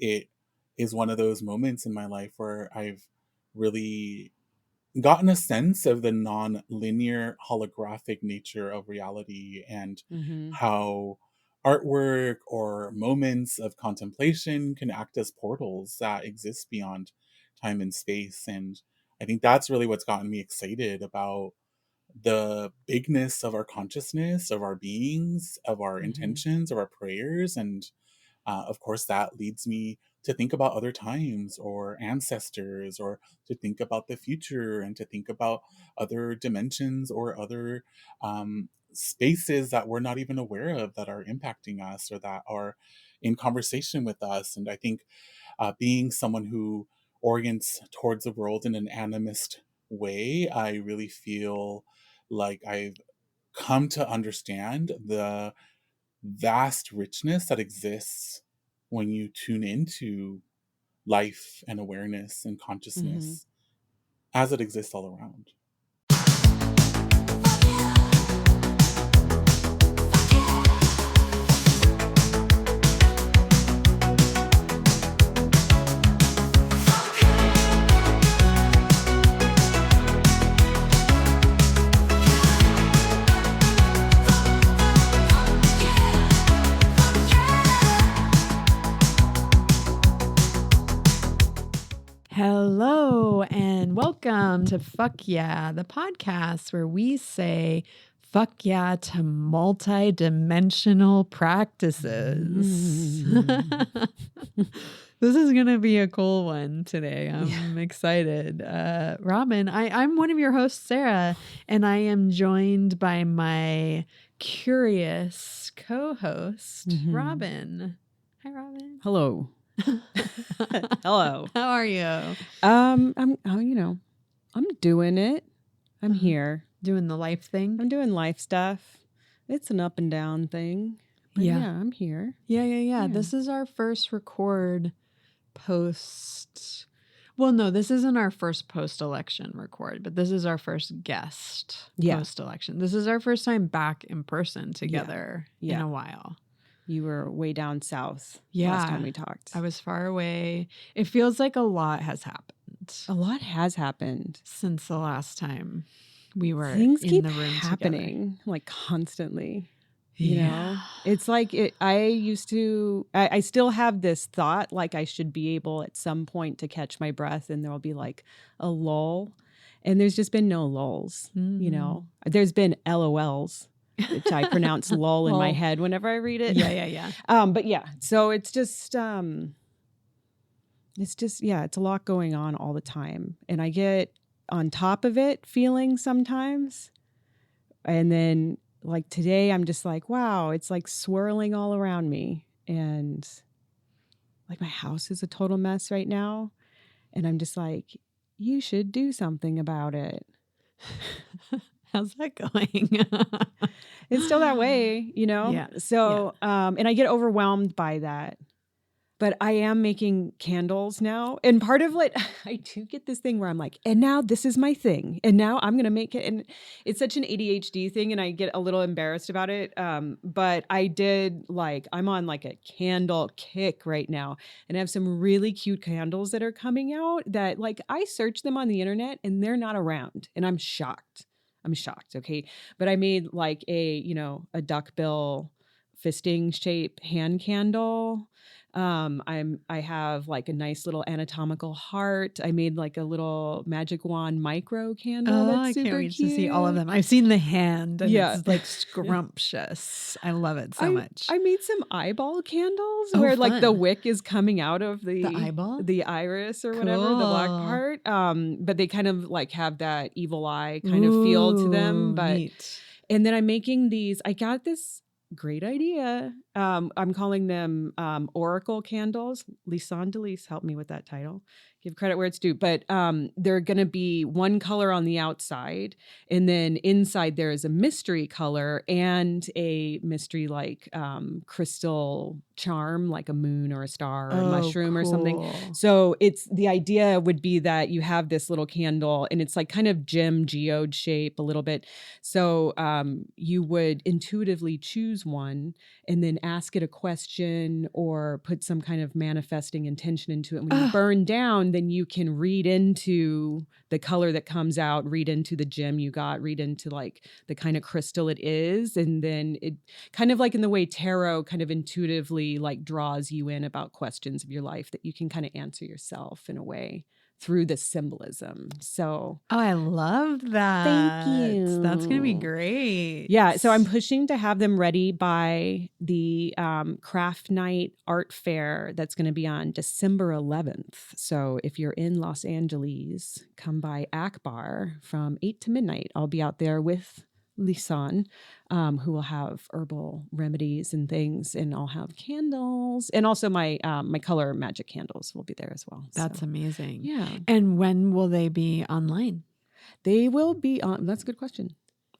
it is one of those moments in my life where I've really gotten a sense of the non-linear holographic nature of reality, and Mm-hmm. how artwork or moments of contemplation can act as portals that exist beyond time and space. And I think that's really what's gotten me excited about the bigness of our consciousness, of our beings, of our Mm-hmm. intentions, of our prayers. And of course, that leads me to think about other times or ancestors, or to think about the future, and to think about other dimensions or other spaces that we're not even aware of that are impacting us or that are in conversation with us. And I think being someone who orients towards the world in an animist way, I really feel like I've come to understand the vast richness that exists when you tune into life and awareness and Mm-hmm. consciousness as it exists all around. Hello and welcome to Fuck Yeah, the podcast where we say fuck yeah to multi-dimensional practices. This is going to be a cool one today. I'm excited. Robin, I'm one of your hosts, Sarah, and I am joined by my curious co-host, Robin. Hi, Robin. Hello. Hello. How are you? I'm doing it. I'm here. Doing the life thing? I'm doing life stuff. It's an up and down thing. But yeah, I'm here. Yeah. This is our first record post. Well, no, this isn't our first post-election record, but this is our first guest post-election. This is our first time back in person together in a while. You were way down south last time we talked. I was far away. It feels like a lot has happened. A lot has happened since the last time we were Things in keep the room happening together. like constantly. You know, it's like I still have this thought, like I should be able at some point to catch my breath and there'll be like a lull. And there's just been no lulls, you know, there's been LOLs, which I pronounce lull in my head whenever I read it. Yeah. But yeah, so it's just, it's a lot going on all the time. And I get on top of it feeling sometimes. And then like today, I'm just like, wow, it's like swirling all around me. And like my house is a total mess right now. And I'm just like, you should do something about it. How's that going? It's still that way, you know? Yeah. So, and I get overwhelmed by that. But I am making candles now. And part of what I do get this thing where I'm like, and now this is my thing. And now I'm going to make it. And it's such an ADHD thing. And I get a little embarrassed about it. But I did I'm on like a candle kick right now. And I have some really cute candles that are coming out that like I search them on the internet and they're not around. And I'm shocked. Okay. But I made like a duckbill fisting shape hand candle. I have like a nice little anatomical heart. I made like a little magic wand micro candle. That's super I can't wait cute. to see all of them. I've seen the hand and it's like scrumptious. I love it so much. I made some eyeball candles where like the wick is coming out of the eyeball, the iris or whatever, the black part. But they kind of like have that evil eye kind of feel to them. But neat. And then I'm making these. I got this great idea. I'm calling them Oracle candles. Lisanne DeLise helped me with that title. Give credit where it's due. But they're going to be one color on the outside. And then inside there is a mystery color and a mystery like crystal charm, like a moon or a star or a mushroom or something. So the idea would be that you have this little candle and it's like kind of geode shape a little bit. So you would intuitively choose one and then ask it a question or put some kind of manifesting intention into it. When you burn down, then you can read into the color that comes out, read into the gem you got, read into like the kind of crystal it is. And then it kind of like in the way tarot kind of intuitively like draws you in about questions of your life that you can kind of answer yourself in a way through the symbolism. So I love that. thank you. That's going to be great. Yeah. So I'm pushing to have them ready by the Craft Night Art Fair that's going to be on December 11th. So if you're in Los Angeles, come by Akbar from 8 to midnight. I'll be out there with Lisan, who will have herbal remedies and things, and I'll have candles, and also my my color magic candles will be there as well. That's amazing. Yeah. And when will they be online? They will be on. That's a good question.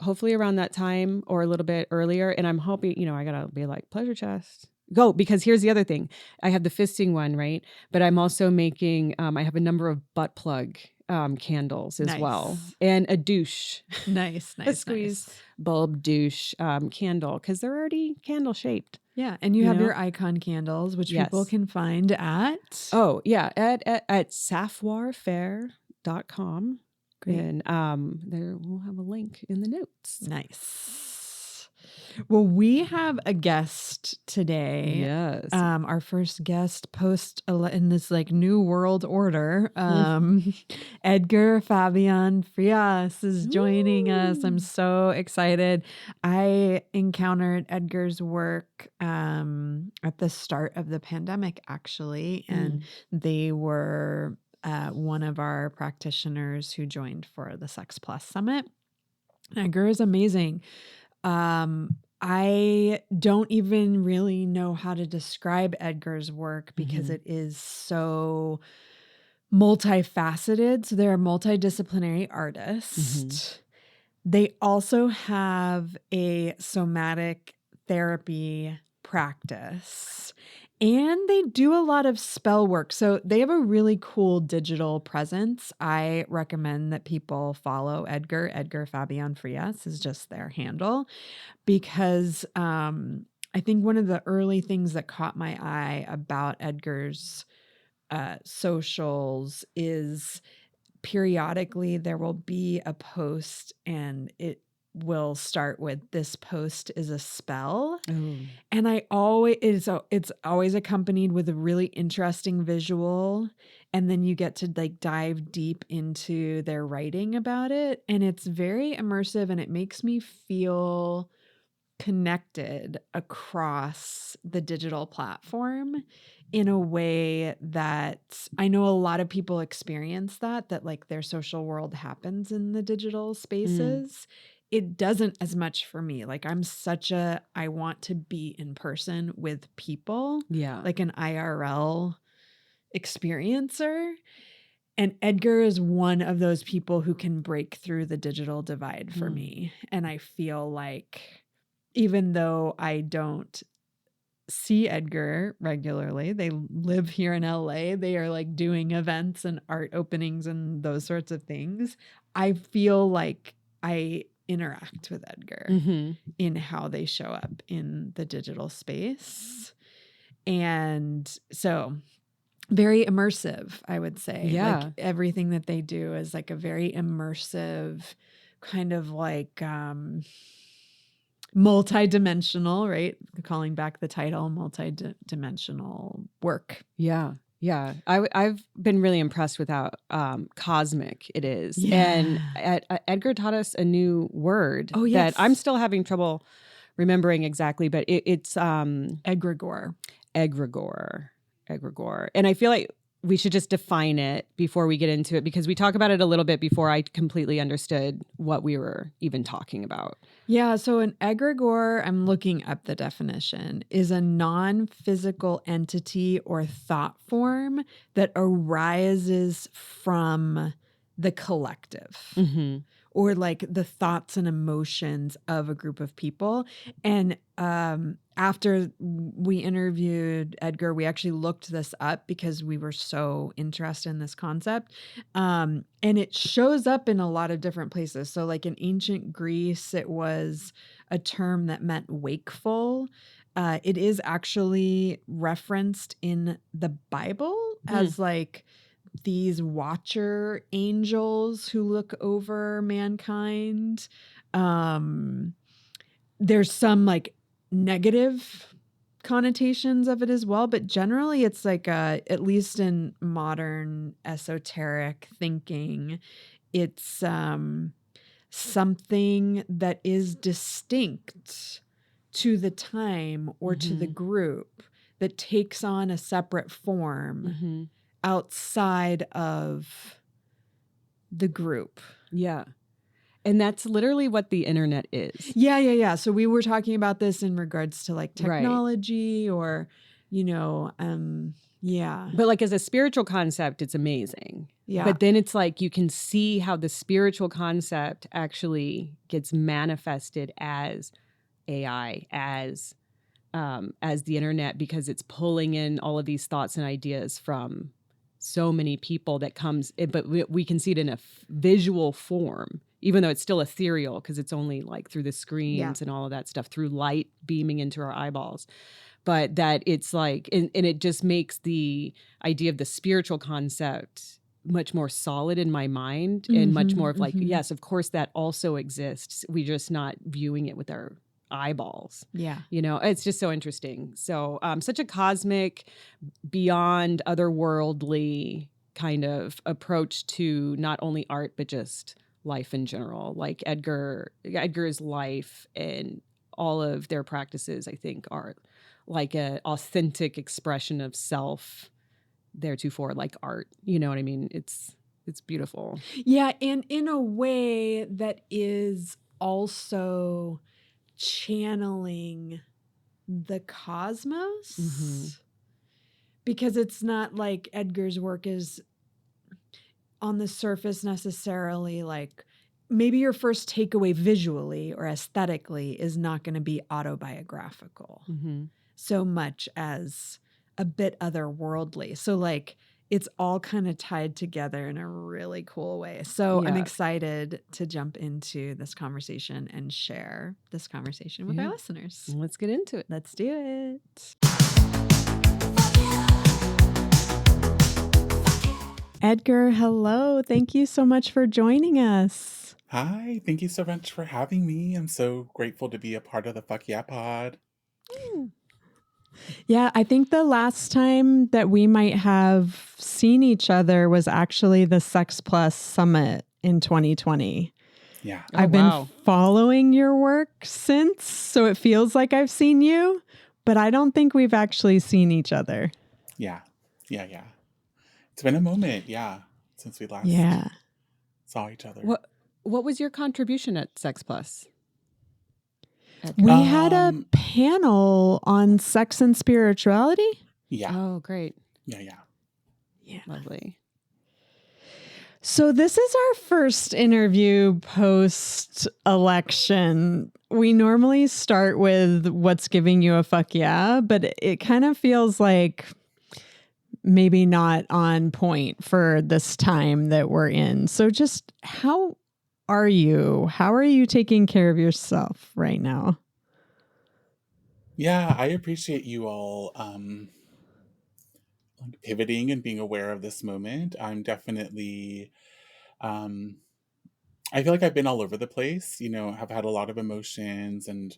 Hopefully around that time or a little bit earlier. And I'm hoping, I gotta be like pleasure chest. Go, because here's the other thing. I have the fisting one, right? But I'm also making, I have a number of butt plug candles as well. And a douche. Nice. A squeeze bulb douche candle, because they're already candle shaped. Yeah. And you have your icon candles, which people can find at? Oh, yeah. At saffwarfair.com. Great. And there we'll have a link in the notes. Nice. Well, we have a guest today. Yes. Our first guest post in this like new world order. Edgar Fabián Frías is joining us. I'm so excited. I encountered Edgar's work at the start of the pandemic, actually, and they were one of our practitioners who joined for the Sex Plus Summit. Edgar is amazing. I don't even really know how to describe Edgar's work because it is so multifaceted. So they're a multidisciplinary artist. They also have a somatic therapy practice. And they do a lot of spell work. So they have a really cool digital presence. I recommend that people follow Edgar. Edgar Fabián Frías is just their handle, because I think one of the early things that caught my eye about Edgar's socials is periodically there will be a post and it will start with "this post is a spell." And it's always accompanied with a really interesting visual, and then you get to like dive deep into their writing about it, and it's very immersive, and it makes me feel connected across the digital platform in a way that I know a lot of people experience that like their social world happens in the digital spaces. It doesn't as much for me. Like I want to be in person with people, like an IRL experiencer. And Edgar is one of those people who can break through the digital divide for me. And I feel like even though I don't see Edgar regularly, they live here in LA, they are like doing events and art openings and those sorts of things. I feel like I interact with Edgar in how they show up in the digital space. And so very immersive, I would say. Yeah. Like everything that they do is like a very immersive kind of like multi-dimensional, right? Calling back the title, multi-dimensional work. Yeah. Yeah. I've been really impressed with how cosmic it is. Yeah. And Edgar taught us a new word yes. that I'm still having trouble remembering exactly, but it's egregore. Egregore. And I feel like we should just define it before we get into it, because we talk about it a little bit before I completely understood what we were even talking about. Yeah, so an egregore, I'm looking up the definition, is a non-physical entity or thought form that arises from the collective. Or like the thoughts and emotions of a group of people. And after we interviewed Edgar, we actually looked this up because we were so interested in this concept. And it shows up in a lot of different places. So like in ancient Greece, it was a term that meant wakeful. it is actually referenced in the Bible as like these watcher angels who look over mankind. There's some like negative connotations of it as well, but generally it's like at least in modern esoteric thinking, it's something that is distinct to the time or to the group that takes on a separate form outside of the group. Yeah. And that's literally what the internet is. Yeah. So we were talking about this in regards to like technology or, yeah. But like as a spiritual concept, it's amazing. Yeah. But then it's like you can see how the spiritual concept actually gets manifested as AI, as the internet, because it's pulling in all of these thoughts and ideas from so many people that comes, but we can see it in a visual form, even though it's still ethereal because it's only like through the screens and all of that stuff, through light beaming into our eyeballs. But that it's like, and it just makes the idea of the spiritual concept much more solid in my mind and much more of like, yes, of course that also exists. We're just not viewing it with our eyeballs. Yeah. It's just so interesting. So such a cosmic, beyond otherworldly kind of approach to not only art, but just life in general. Like Edgar's life and all of their practices, I think, are like an authentic expression of self theretofore, like art. You know what I mean? It's beautiful. Yeah. And in a way that is also channeling the cosmos, because it's not like Edgar's work is on the surface necessarily like maybe your first takeaway visually or aesthetically is not going to be autobiographical so much as a bit otherworldly. So like it's all kind of tied together in a really cool way. So I'm excited to jump into this conversation and share this conversation with our listeners. Let's get into it. Let's do it. Edgar, hello. Thank you so much for joining us. Hi, thank you so much for having me. I'm so grateful to be a part of the Fuck Yeah Pod. Yeah, I think the last time that we might have seen each other was actually the Sex Plus Summit in 2020. Yeah. I've been following your work since, so it feels like I've seen you, but I don't think we've actually seen each other. Yeah. It's been a moment, since we last saw each other. What was your contribution at Sex Plus? We had a panel on sex and spirituality. Yeah. Oh, great. Yeah. Lovely. So this is our first interview post-election. We normally start with what's giving you a fuck yeah, but it kind of feels like maybe not on point for this time that we're in. So just how are you? How are you taking care of yourself right now? Yeah, I appreciate you all pivoting and being aware of this moment. I'm definitely I feel like I've been all over the place, have had a lot of emotions and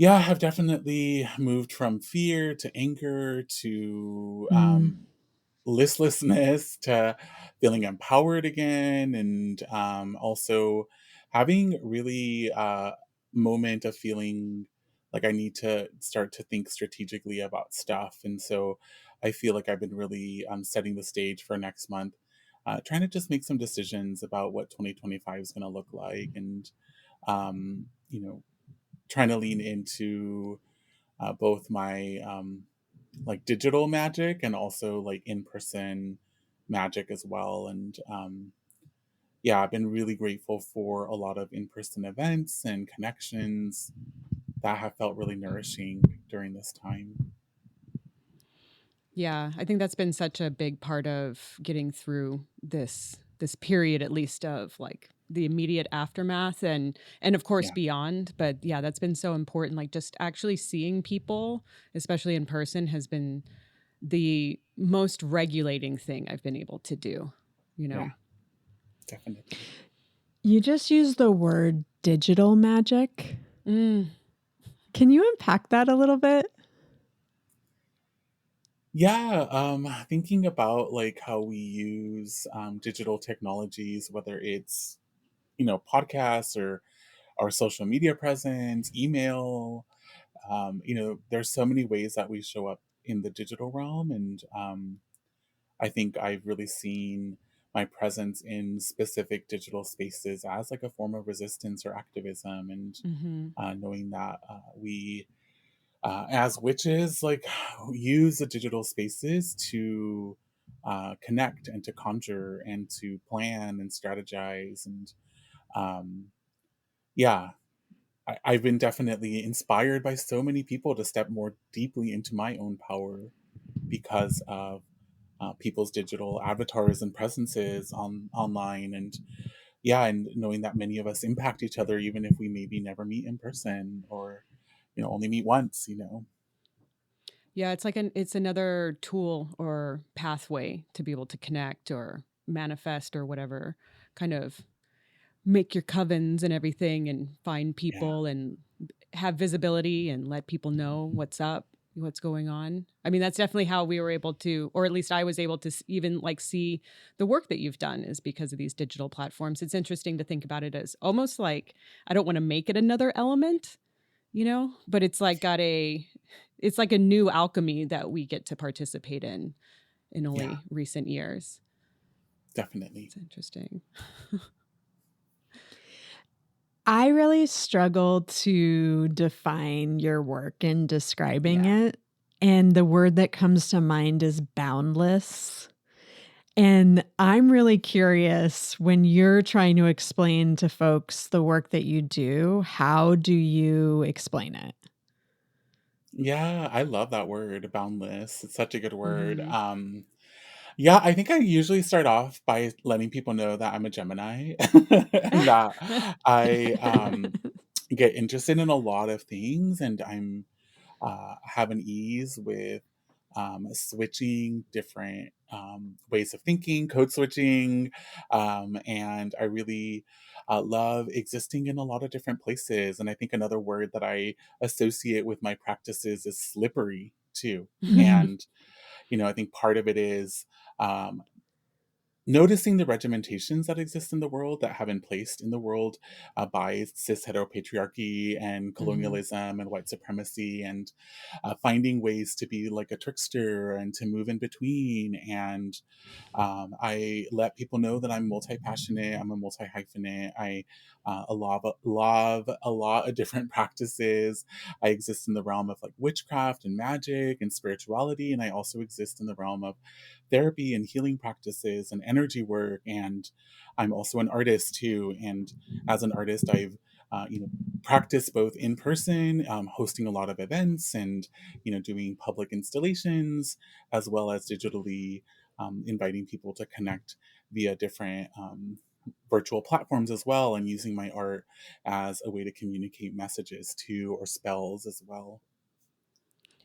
have definitely moved from fear to anger to listlessness to feeling empowered again, and also having really moment of feeling like I need to start to think strategically about stuff. And so I feel like I've been really setting the stage for next month, trying to just make some decisions about what 2025 is going to look like, and um, trying to lean into both my like digital magic and also like in-person magic as well. And I've been really grateful for a lot of in-person events and connections that have felt really nourishing during this time. Yeah, I think that's been such a big part of getting through this period, at least, of like the immediate aftermath and of course Yeah. beyond. But yeah, that's been so important. Like just actually seeing people, especially in person, has been the most regulating thing I've been able to do, you Yeah. know? Definitely. You just used the word digital magic. Mm. Can you unpack that a little bit? Yeah, thinking about like how we use digital technologies, whether it's podcasts or our social media presence, email. There's so many ways that we show up in the digital realm, and I think I've really seen my presence in specific digital spaces as like a form of resistance or activism, and Mm-hmm. knowing that we as witches, like use the digital spaces to connect and to conjure and to plan and strategize. And um, yeah, I've been definitely inspired by so many people to step more deeply into my own power because of people's digital avatars and presences online. And yeah, and knowing that many of us impact each other, even if we maybe never meet in person or only meet once. Yeah, it's another tool or pathway to be able to connect or manifest or whatever, kind of make your covens and everything and find Yeah. people and have visibility and let people know what's up, what's going on. I mean, that's definitely how we were able to, or at least I was able to even like see the work that you've done is because of these digital platforms. It's interesting to think about it as almost like, I don't want to make it another element, but it's like a new alchemy that we get to participate in Yeah, only recent years. definitely. It's interesting. I really struggle to define your work and describing Yeah. it. And the word that comes to mind is boundless. And I'm really curious when you're trying to explain to folks the work that you do, how do you explain it? Yeah, I love that word, boundless. It's such a good word. Mm-hmm. Yeah, I think I usually start off by letting people know that I'm a Gemini and that I get interested in a lot of things, and I'm have an ease with switching different ways of thinking, code switching, and I really love existing in a lot of different places. And I think another word that I associate with my practices is slippery too. And I think part of it is um, noticing the regimentations that exist in the world that have been placed in the world by cis heteropatriarchy and Mm-hmm. colonialism and white supremacy, and finding ways to be like a trickster and to move in between. And I let people know that I'm multi-passionate, I'm a multi-hyphenate. I love a lot of different practices. I exist in the realm of like witchcraft and magic and spirituality, and I also exist in the realm of therapy and healing practices and energy work. And I'm also an artist too. And as an artist, I've practiced both in person, hosting a lot of events, and doing public installations, as well as digitally inviting people to connect via different virtual platforms as well, and using my art as a way to communicate messages too, or spells as well.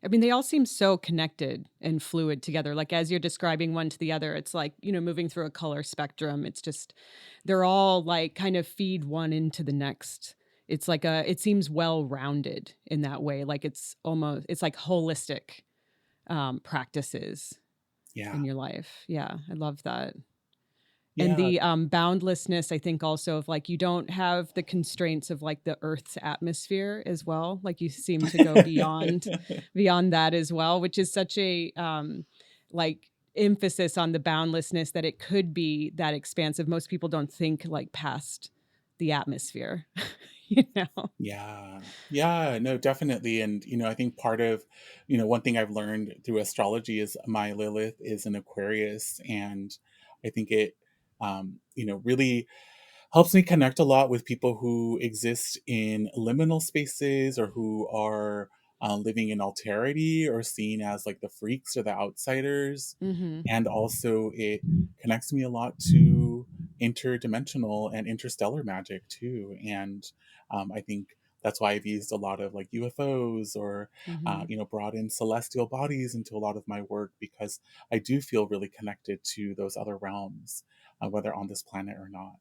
I mean, they all seem so connected and fluid together. Like as you're describing one to the other, it's like, moving through a color spectrum. It's just, they're all like kind of feed one into the next. It seems well rounded in that way. Like it's like holistic practices Yeah. in your life. Yeah, I love that. And Yeah. the boundlessness, I think, also of like you don't have the constraints of like the Earth's atmosphere as well. Like you seem to go beyond that as well, which is such a like emphasis on the boundlessness that it could be that expansive. Most people don't think like past the atmosphere, you know. Yeah. Yeah, no, definitely. And, I think part of, one thing I've learned through astrology is my Lilith is an Aquarius. And I think it, really helps me connect a lot with people who exist in liminal spaces or who are living in alterity or seen as like the freaks or the outsiders. Mm-hmm. And also, it connects me a lot to interdimensional and interstellar magic too. And I think that's why I've used a lot of like UFOs or, Mm-hmm. brought in celestial bodies into a lot of my work, because I do feel really connected to those other realms, whether on this planet or not.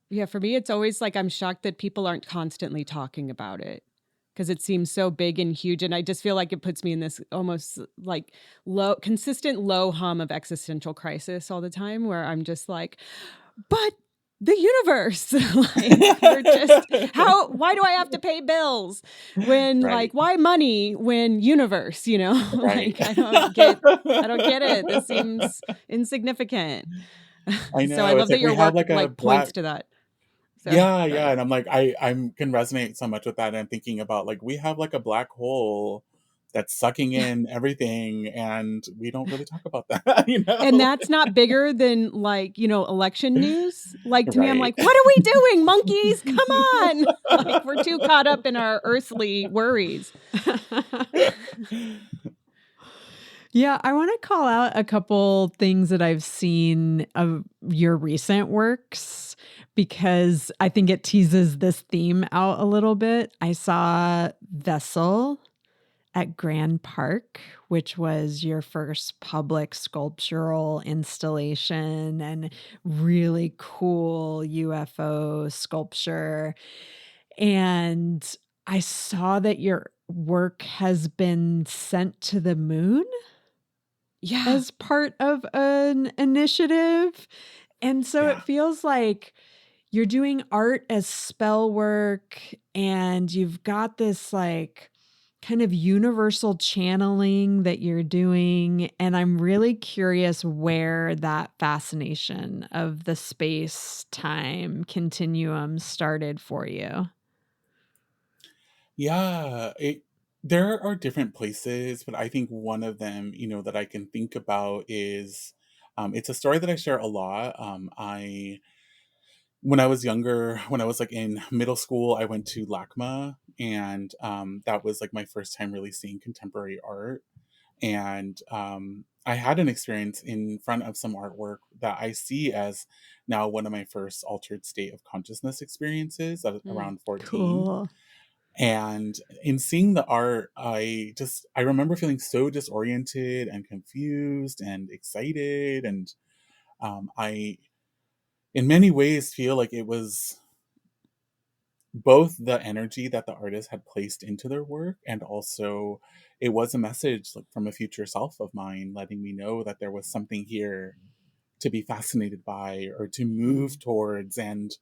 Yeah, for me, it's always like I'm shocked that people aren't constantly talking about it because it seems so big and huge. And I just feel like it puts me in this almost like consistent low hum of existential crisis all the time where I'm just like, but the universe, like we're just, why do I have to pay bills when like, Right. why money when universe, Right. like I don't get it. This seems insignificant. I So I know. It's love that like we your have work like a like points black. to that. So Yeah, go yeah, ahead. and I'm like, I'm can resonate so much with that. And I'm thinking about like we have like a black hole that's sucking in everything, and we don't really talk about that, you And know? that's not bigger than like, election news. Like to me, I'm Right. like, what are we doing, monkeys? Come on. Like we're too caught up in our earthly worries. Yeah, I want to call out a couple things that I've seen of your recent works because I think it teases this theme out a little bit. I saw Vessel at Grand Park, which was your first public sculptural installation and really cool UFO sculpture. And I saw that your work has been sent to the moon Yeah. as part of an initiative. And so it Yeah. feels like you're doing art as spell work and you've got this like kind of universal channeling that you're doing. And I'm really curious where that fascination of the space time continuum started for you. Yeah, there are different places, but I think one of them, that I can think about is, it's a story that I share a lot. I When I was younger, when I was like in middle school, I went to LACMA, and that was like my first time really seeing contemporary art. And I had an experience in front of some artwork that I see as now one of my first altered state of consciousness experiences at Mm. around 14. Cool. And in seeing the art, I remember feeling so disoriented and confused and excited. And I, in many ways, feel like it was both the energy that the artist had placed into their work, and also it was a message like from a future self of mine, letting me know that there was something here to be fascinated by or to move Mm. towards. And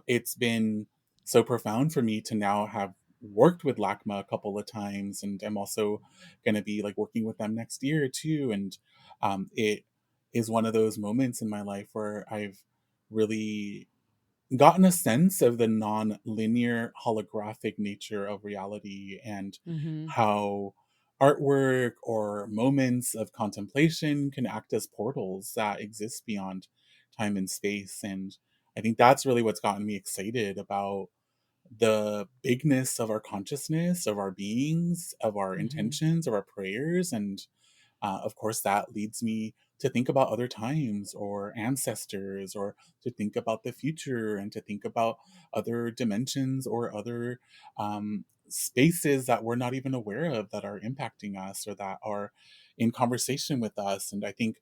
it's been so profound for me to now have worked with LACMA a couple of times, and I'm also going to be like working with them next year too. And it is one of those moments in my life where I've really gotten a sense of the non-linear holographic nature of reality, and Mm-hmm. how artwork or moments of contemplation can act as portals that exist beyond time and space. And I think that's really what's gotten me excited about the bigness of our consciousness, of our beings, of our Mm-hmm. intentions, of our prayers. And of course, that leads me to think about other times or ancestors, or to think about the future, and to think about other dimensions or other spaces that we're not even aware of that are impacting us or that are in conversation with us. And I think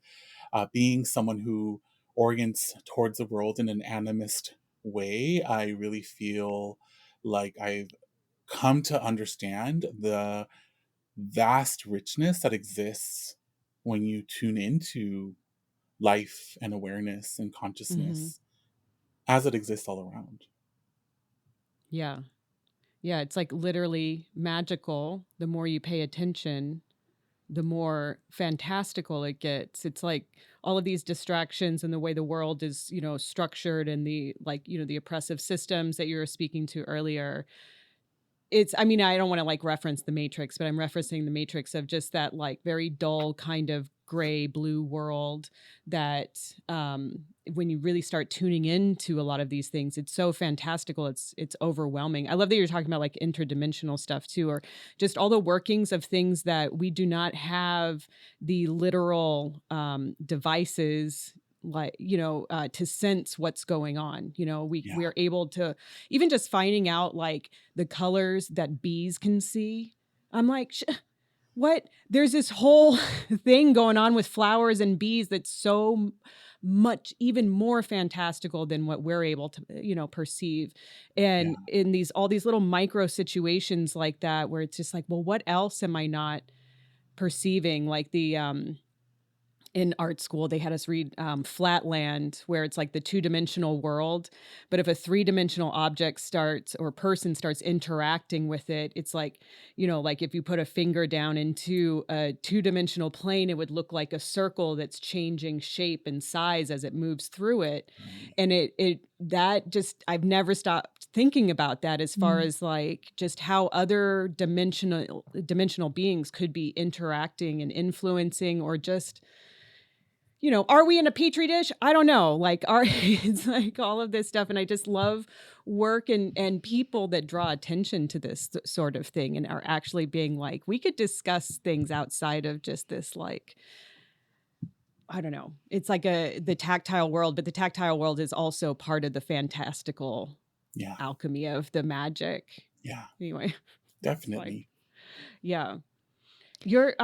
being someone who orients towards the world in an animist way, I really feel like I've come to understand the vast richness that exists when you tune into life and awareness and Mm-hmm. consciousness as it exists all around. Yeah. Yeah. It's like literally magical. The more you pay attention, the more fantastical it gets. It's like all of these distractions and the way the world is, structured, and the like, the oppressive systems that you were speaking to earlier. I mean, I don't want to like reference the Matrix, but I'm referencing the Matrix of just that like very dull kind of gray blue world that when you really start tuning into a lot of these things, it's so fantastical. It's overwhelming. I love that you're talking about like interdimensional stuff too, or just all the workings of things that we do not have the literal devices like, to sense what's going on. Yeah. We're able to, even just finding out like the colors that bees can see. I'm like, what? There's this whole thing going on with flowers and bees that's so much even more fantastical than what we're able to, perceive. Yeah. And in these all these little micro situations like that, where it's just like, well, what else am I not perceiving? Like in art school, they had us read Flatland, where it's like the two-dimensional world. But if a three-dimensional object starts or person starts interacting with it, it's like, like if you put a finger down into a two-dimensional plane, it would look like a circle that's changing shape and size as it moves through it. Right. And that just, I've never stopped thinking about that, as far Mm. as like just how other dimensional beings could be interacting and influencing, or just, are we in a petri dish? I don't know. Like, it's like all of this stuff. And I just love work and people that draw attention to this sort of thing and are actually being like, we could discuss things outside of just this, like, I don't know. It's like the tactile world, but the tactile world is also part of the fantastical Yeah. alchemy of the magic. Yeah. Anyway, it's like, Definitely. yeah. Your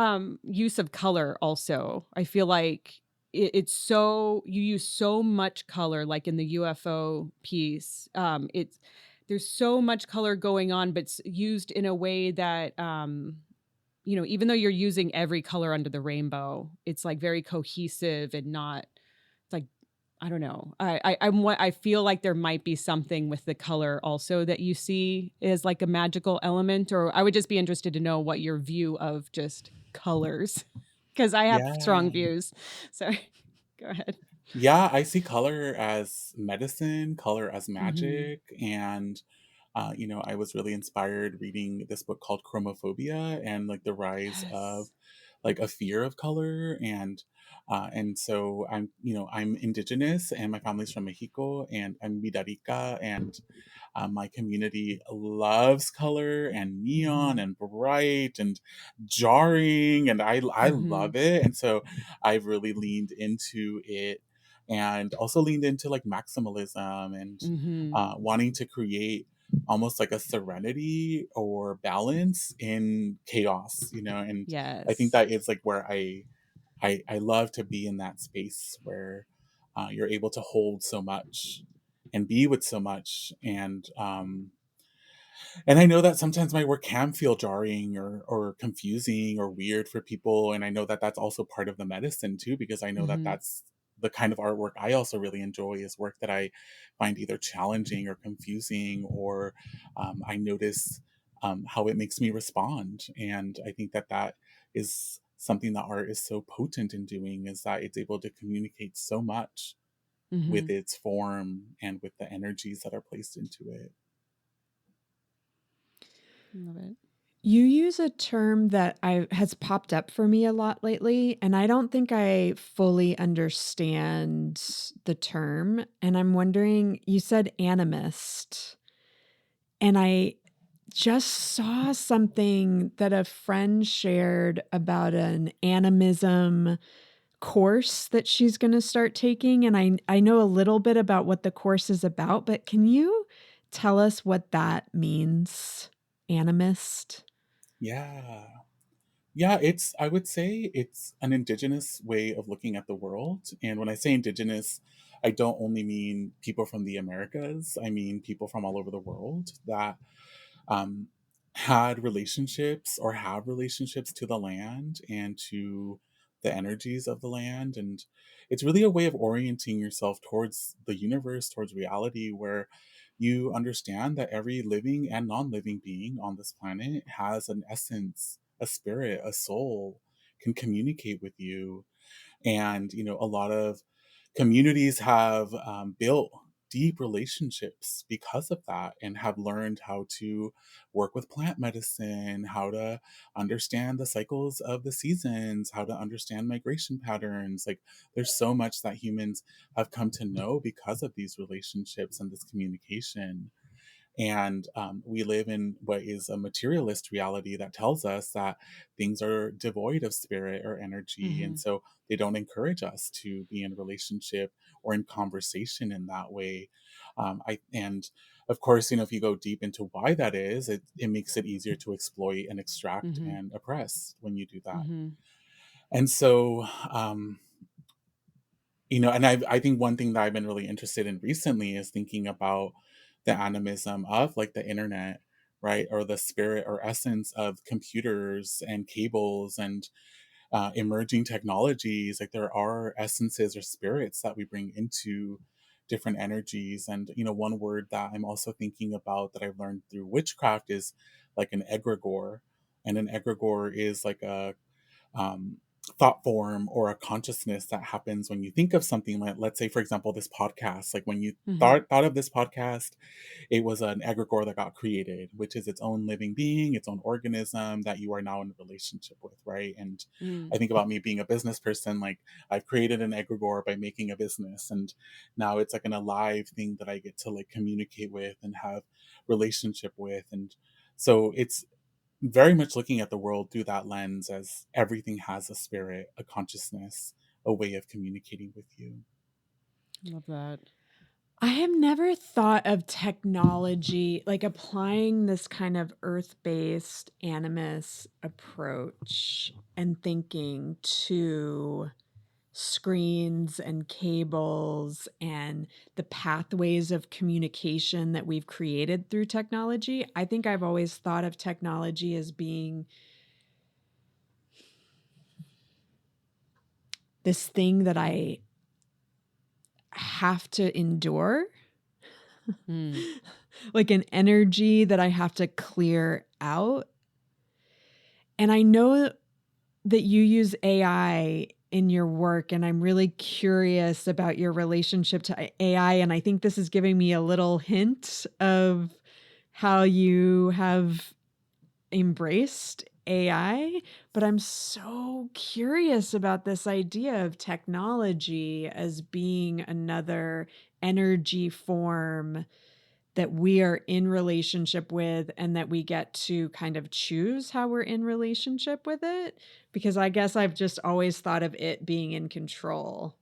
use of color also, I feel like it's so, you use so much color, like in the UFO piece. It's There's so much color going on, but it's used in a way that even though you're using every color under the rainbow, it's like very cohesive and not, it's like, I don't know. I feel like there might be something with the color also that you see as like a magical element, or I would just be interested to know what your view of just colors, because I have strong Yeah. views. Sorry, go ahead. Yeah, I see color as medicine, color as Mm-hmm. magic, and I was really inspired reading this book called Chromophobia and like the rise of Yes. like a fear of color, and so I'm indigenous and my family's from Mexico and I'm Vidarica, and my community loves color and neon Mm-hmm. and bright and jarring, and I Mm-hmm. love it. And so I've really leaned into it, and also leaned into like maximalism and Mm-hmm. wanting to create almost like a serenity or balance in chaos, and I think Yes. that is like where I love to be in that space where you're able to hold so much and be with so much, and I know that sometimes my work can feel jarring or confusing or weird for people, and I know that that's also part of the medicine too, because I know that Mm-hmm. that's the kind of artwork I also really enjoy, is work that I find either challenging or confusing, or I notice how it makes me respond. And I think that that is something that art is so potent in doing, is that it's able to communicate so much Mm-hmm. with its form and with the energies that are placed into it. Love it. You use a term that I has popped up for me a lot lately, and I don't think I fully understand the term. And I'm wondering, you said animist, and I just saw something that a friend shared about an animism course that she's going to start taking, and I know a little bit about what the course is about, but can you tell us what that means? Animist? Yeah. Yeah, I would say it's an indigenous way of looking at the world. And when I say indigenous, I don't only mean people from the Americas, I mean people from all over the world that um, had relationships or have relationships to the land and to the energies of the land. And it's really a way of orienting yourself towards the universe, towards reality, where you understand that every living and non living being on this planet has an essence, a spirit, a soul, can communicate with you. And a lot of communities have built deep relationships because of that, and have learned how to work with plant medicine, how to understand the cycles of the seasons, how to understand migration patterns. Like, there's so much that humans have come to know because of these relationships and this communication. And we live in what is a materialist reality that tells us that things are devoid of spirit or energy. And Mhm. so they don't encourage us to be in relationship or in conversation in that way. And of course, if you go deep into why that is, it makes it easier to exploit and extract Mhm. and oppress when you do that. Mhm. And so, and I think one thing that I've been really interested in recently is thinking about the animism of like the internet, right? Or the spirit or essence of computers and cables and emerging technologies. Like there are essences or spirits that we bring into different energies. And, one word that I'm also thinking about that I've learned through witchcraft is like an egregore. And an egregore is like a um, thought form or a consciousness that happens when you think of something like, let's say, for example, this podcast. Like when you Mhm. thought of this podcast, it was an egregore that got created, which is its own living being, its own organism that you are now in a relationship with, right? And Mm. I think about me being a business person, like I've created an egregore by making a business, and now it's like an alive thing that I get to like communicate with and have relationship with. And so it's very much looking at the world through that lens as everything has a spirit, a consciousness, a way of communicating with you. Love that. I have never thought of technology, like applying this kind of earth based animus approach and thinking to screens and cables and the pathways of communication that we've created through technology. I think I've always thought of technology as being this thing that I have to endure, Mm. like an energy that I have to clear out. And I know that you use AI in your work, and I'm really curious about your relationship to AI. And I think this is giving me a little hint of how you have embraced AI. But I'm so curious about this idea of technology as being another energy form that we are in relationship with and that we get to kind of choose how we're in relationship with it, because I guess I've just always thought of it being in control.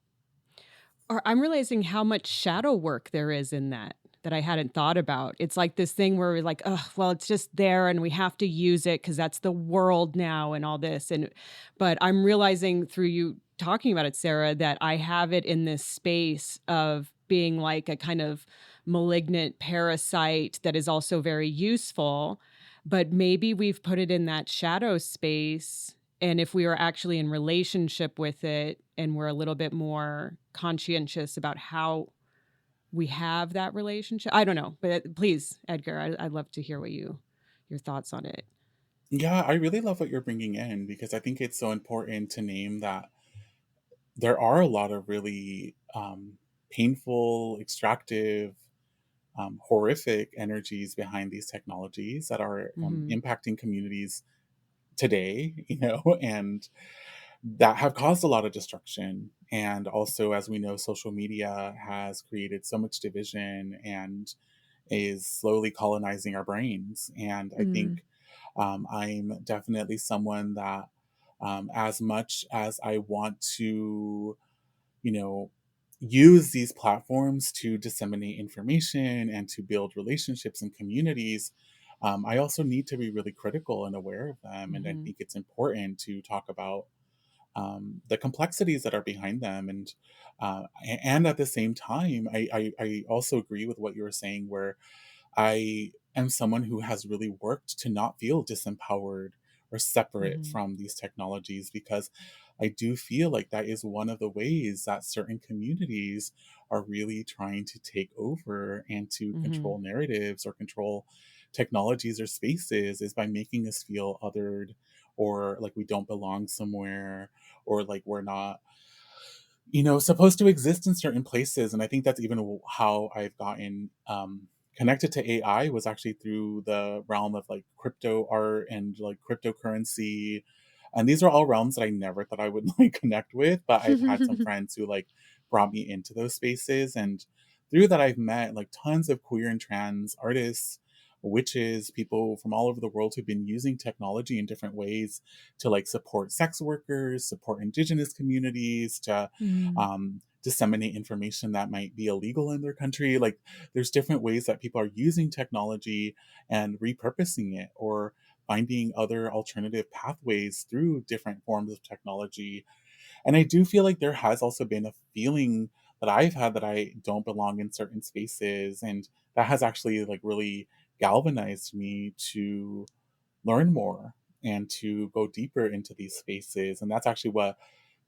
Or I'm realizing how much shadow work there is in that I hadn't thought about. It's like this thing where we're like, oh, well, it's just there and we have to use it because that's the world now and all this. But I'm realizing through you talking about it, Sarah, that I have it in this space of being like a kind of malignant parasite that is also very useful. But maybe we've put it in that shadow space, and if we are actually in relationship with it and we're a little bit more conscientious about how we have that relationship, I don't know. But please, Edgar, I'd love to hear your thoughts on it. Yeah, I really love what you're bringing in because I think it's so important to name that there are a lot of really painful, extractive, horrific energies behind these technologies that are Hmm. impacting communities today, and that have caused a lot of destruction. And also, as we know, social media has created so much division and is slowly colonizing our brains. And I Mm. think I'm definitely someone that, as much as I want to, you know, use these platforms to disseminate information and to build relationships and communities, I also need to be really critical and aware of them. And I Hmm. think it's important to talk about the complexities that are behind them. And at the same time, I also agree with what you were saying, where I am someone who has really worked to not feel disempowered or separate Hmm. from these technologies because I do feel like that is one of the ways that certain communities are really trying to take over and to Hmm. control narratives or control technologies or spaces is by making us feel othered or like we don't belong somewhere or like we're not supposed to exist in certain places. And I think that's even how I've gotten connected to AI was actually through the realm of like crypto art and like cryptocurrency. And these are all realms that I never thought I would like connect with, but I've had some friends who like brought me into those spaces. And through that, I've met like tons of queer and trans artists witches, people from all over the world who've been using technology in different ways to like support sex workers, support indigenous communities, to Mm. disseminate information that might be illegal in their country. Like there's different ways that people are using technology and repurposing it, or finding other alternative pathways through different forms of technology. And I do feel like there has also been a feeling that I've had that I don't belong in certain spaces. And that has actually like really galvanized me to learn more and to go deeper into these spaces. And that's actually what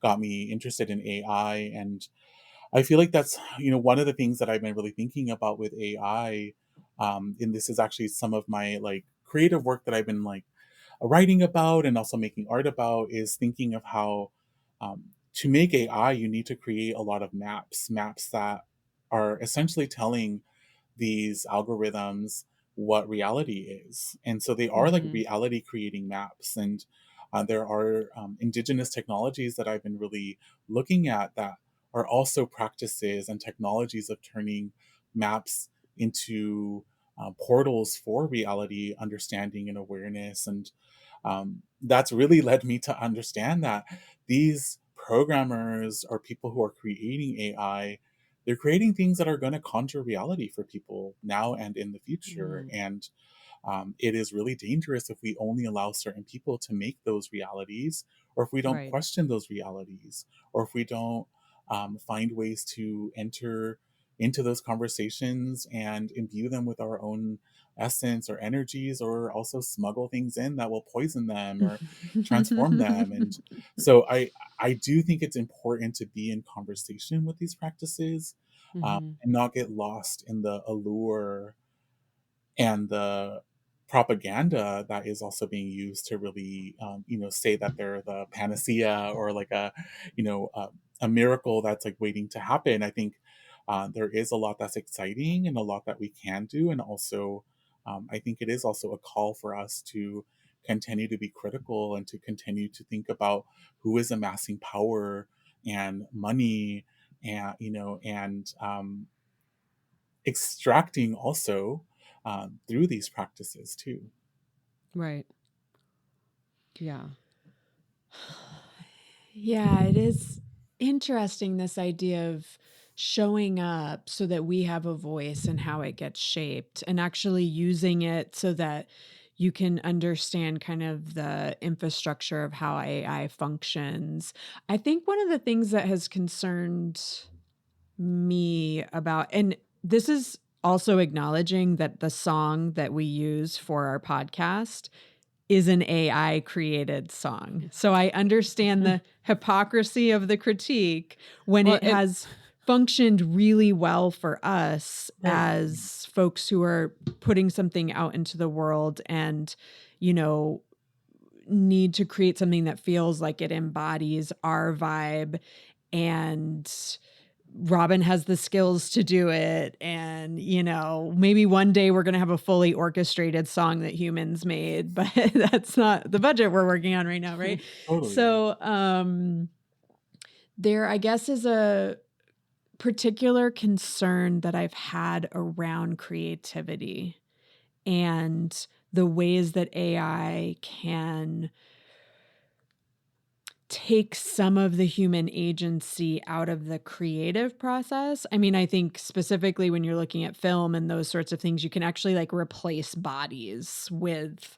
got me interested in AI. And I feel like that's, one of the things that I've been really thinking about with AI. And this is actually some of my like creative work that I've been like writing about and also making art about, is thinking of how to make AI, you need to create a lot of maps that are essentially telling these algorithms what reality is. And so they are like Mm-hmm. reality creating maps. And there are indigenous technologies that I've been really looking at that are also practices and technologies of turning maps into portals for reality understanding and awareness. And that's really led me to understand that these programmers or people who are creating AI, they're creating things that are going to conjure reality for people now and in the future. Mm. And it is really dangerous if we only allow certain people to make those realities, or if we don't Right. question those realities, or if we don't find ways to enter into those conversations and imbue them with our own essence or energies, or also smuggle things in that will poison them or transform them. And so I do think it's important to be in conversation with these practices, Mm-hmm. and not get lost in the allure and the propaganda that is also being used to really, say that they're the panacea, or like you know, a miracle that's like waiting to happen. I think there is a lot that's exciting and a lot that we can do, and also I think it is also a call for us to continue to be critical and to continue to think about who is amassing power and money, and extracting also through these practices too. Right. Yeah. Yeah, it is interesting, this idea of showing up so that we have a voice and how it gets shaped, and actually using it so that you can understand kind of the infrastructure of how AI functions. I think one of the things that has concerned me about, and this is also acknowledging that the song that we use for our podcast is an AI created song. So I understand the hypocrisy of the critique when Well, it has functioned really well for us Right. as folks who are putting something out into the world and, you know, need to create something that feels like it embodies our vibe, and Robin has the skills to do it. And, maybe one day we're going to have a fully orchestrated song that humans made, but that's not the budget we're working on right now. Right. Totally. So, there, I guess, is a particular concern that I've had around creativity and the ways that AI can take some of the human agency out of the creative process. I mean, I think specifically when you're looking at film and those sorts of things, you can actually like replace bodies with,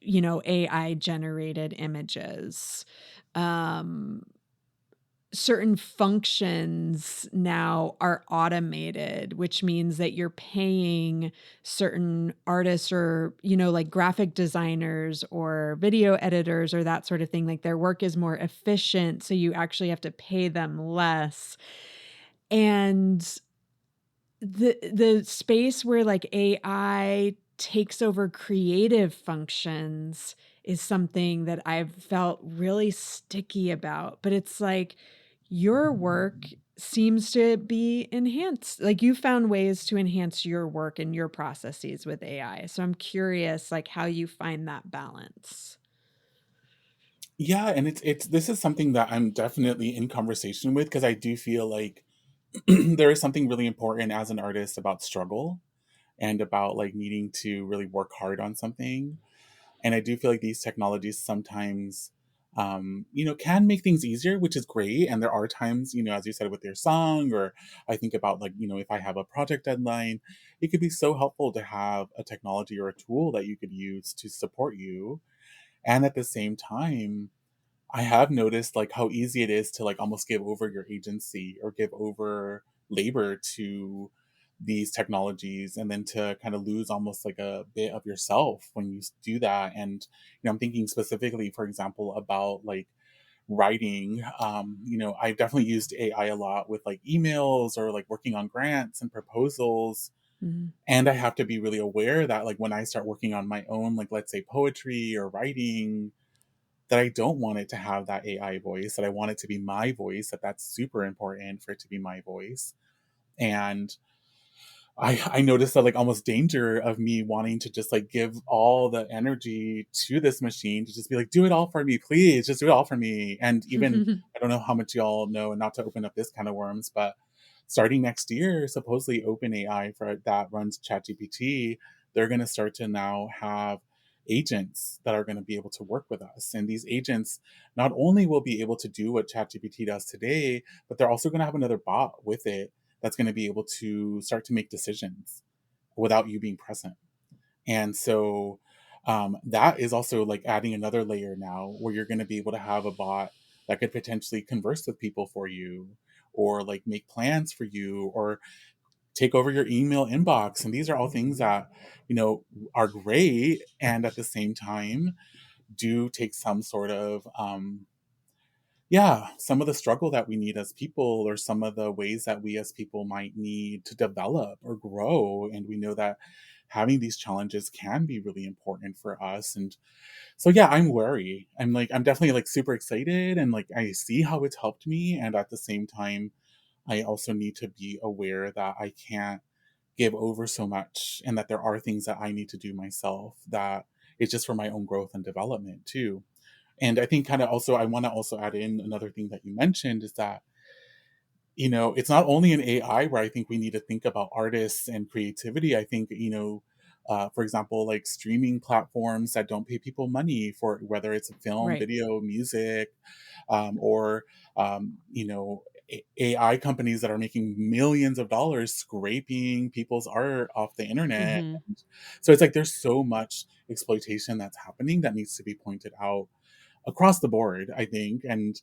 AI generated images. Um, Certain functions now are automated, which means that you're paying certain artists or, like graphic designers or video editors or that sort of thing. Like their work is more efficient. So you actually have to pay them less. And the space where like AI takes over creative functions is something that I've felt really sticky about. But it's like your work seems to be enhanced. Like you found ways to enhance your work and your processes with AI. So I'm curious like how you find that balance. Yeah, and it's this is something that I'm definitely in conversation with, because I do feel like there is something really important as an artist about struggle. and about like needing to really work hard on something. And I do feel like these technologies sometimes, can make things easier, which is great. And there are times, as you said with your song, or I think about like, if I have a project deadline, it could be so helpful to have a technology or a tool that you could use to support you. And at the same time, I have noticed like how easy it is to like almost give over your agency or give over labor to these technologies, and then to kind of lose almost like a bit of yourself when you do that. And I'm thinking specifically, for example, about like writing. I've definitely used AI a lot with like emails or like working on grants and proposals. Mhm. And I have to be really aware that like when I start working on my own, like let's say poetry or writing, that I don't want it to have that AI voice, that I want it to be my voice, that that's super important for it to be my voice. And I noticed that like almost danger of me wanting to just like give all the energy to this machine to just be like, do it all for me, please, just do it all for me. And even I don't know how much y'all know, and not to open up this kind of worms, but starting next year, supposedly OpenAI for that runs ChatGPT, they're going to start to now have agents that are going to be able to work with us. And these agents not only will be able to do what ChatGPT does today, but they're also going to have another bot with it that's going to be able to start to make decisions without you being present. And so that is also like adding another layer now where you're going to be able to have a bot that could potentially converse with people for you, or like make plans for you, or take over your email inbox. And these are all things that, are great. And at the same time, do take some sort of, some of the struggle that we need as people, or some of the ways that we as people might need to develop or grow. And we know that having these challenges can be really important for us. And so, yeah, I'm wary. I'm definitely like super excited, and like I see how it's helped me. And at the same time, I also need to be aware that I can't give over so much, and that there are things that I need to do myself, that it's just for my own growth and development too. And I think kind of also, I want to also add in another thing that you mentioned is that, it's not only in AI where I think we need to think about artists and creativity. I think, for example, like streaming platforms that don't pay people money for whether it's film, Right. video, music, or, AI companies that are making millions of dollars scraping people's art off the internet. Mhm. And so it's like there's so much exploitation that's happening that needs to be pointed out across the board, I think. And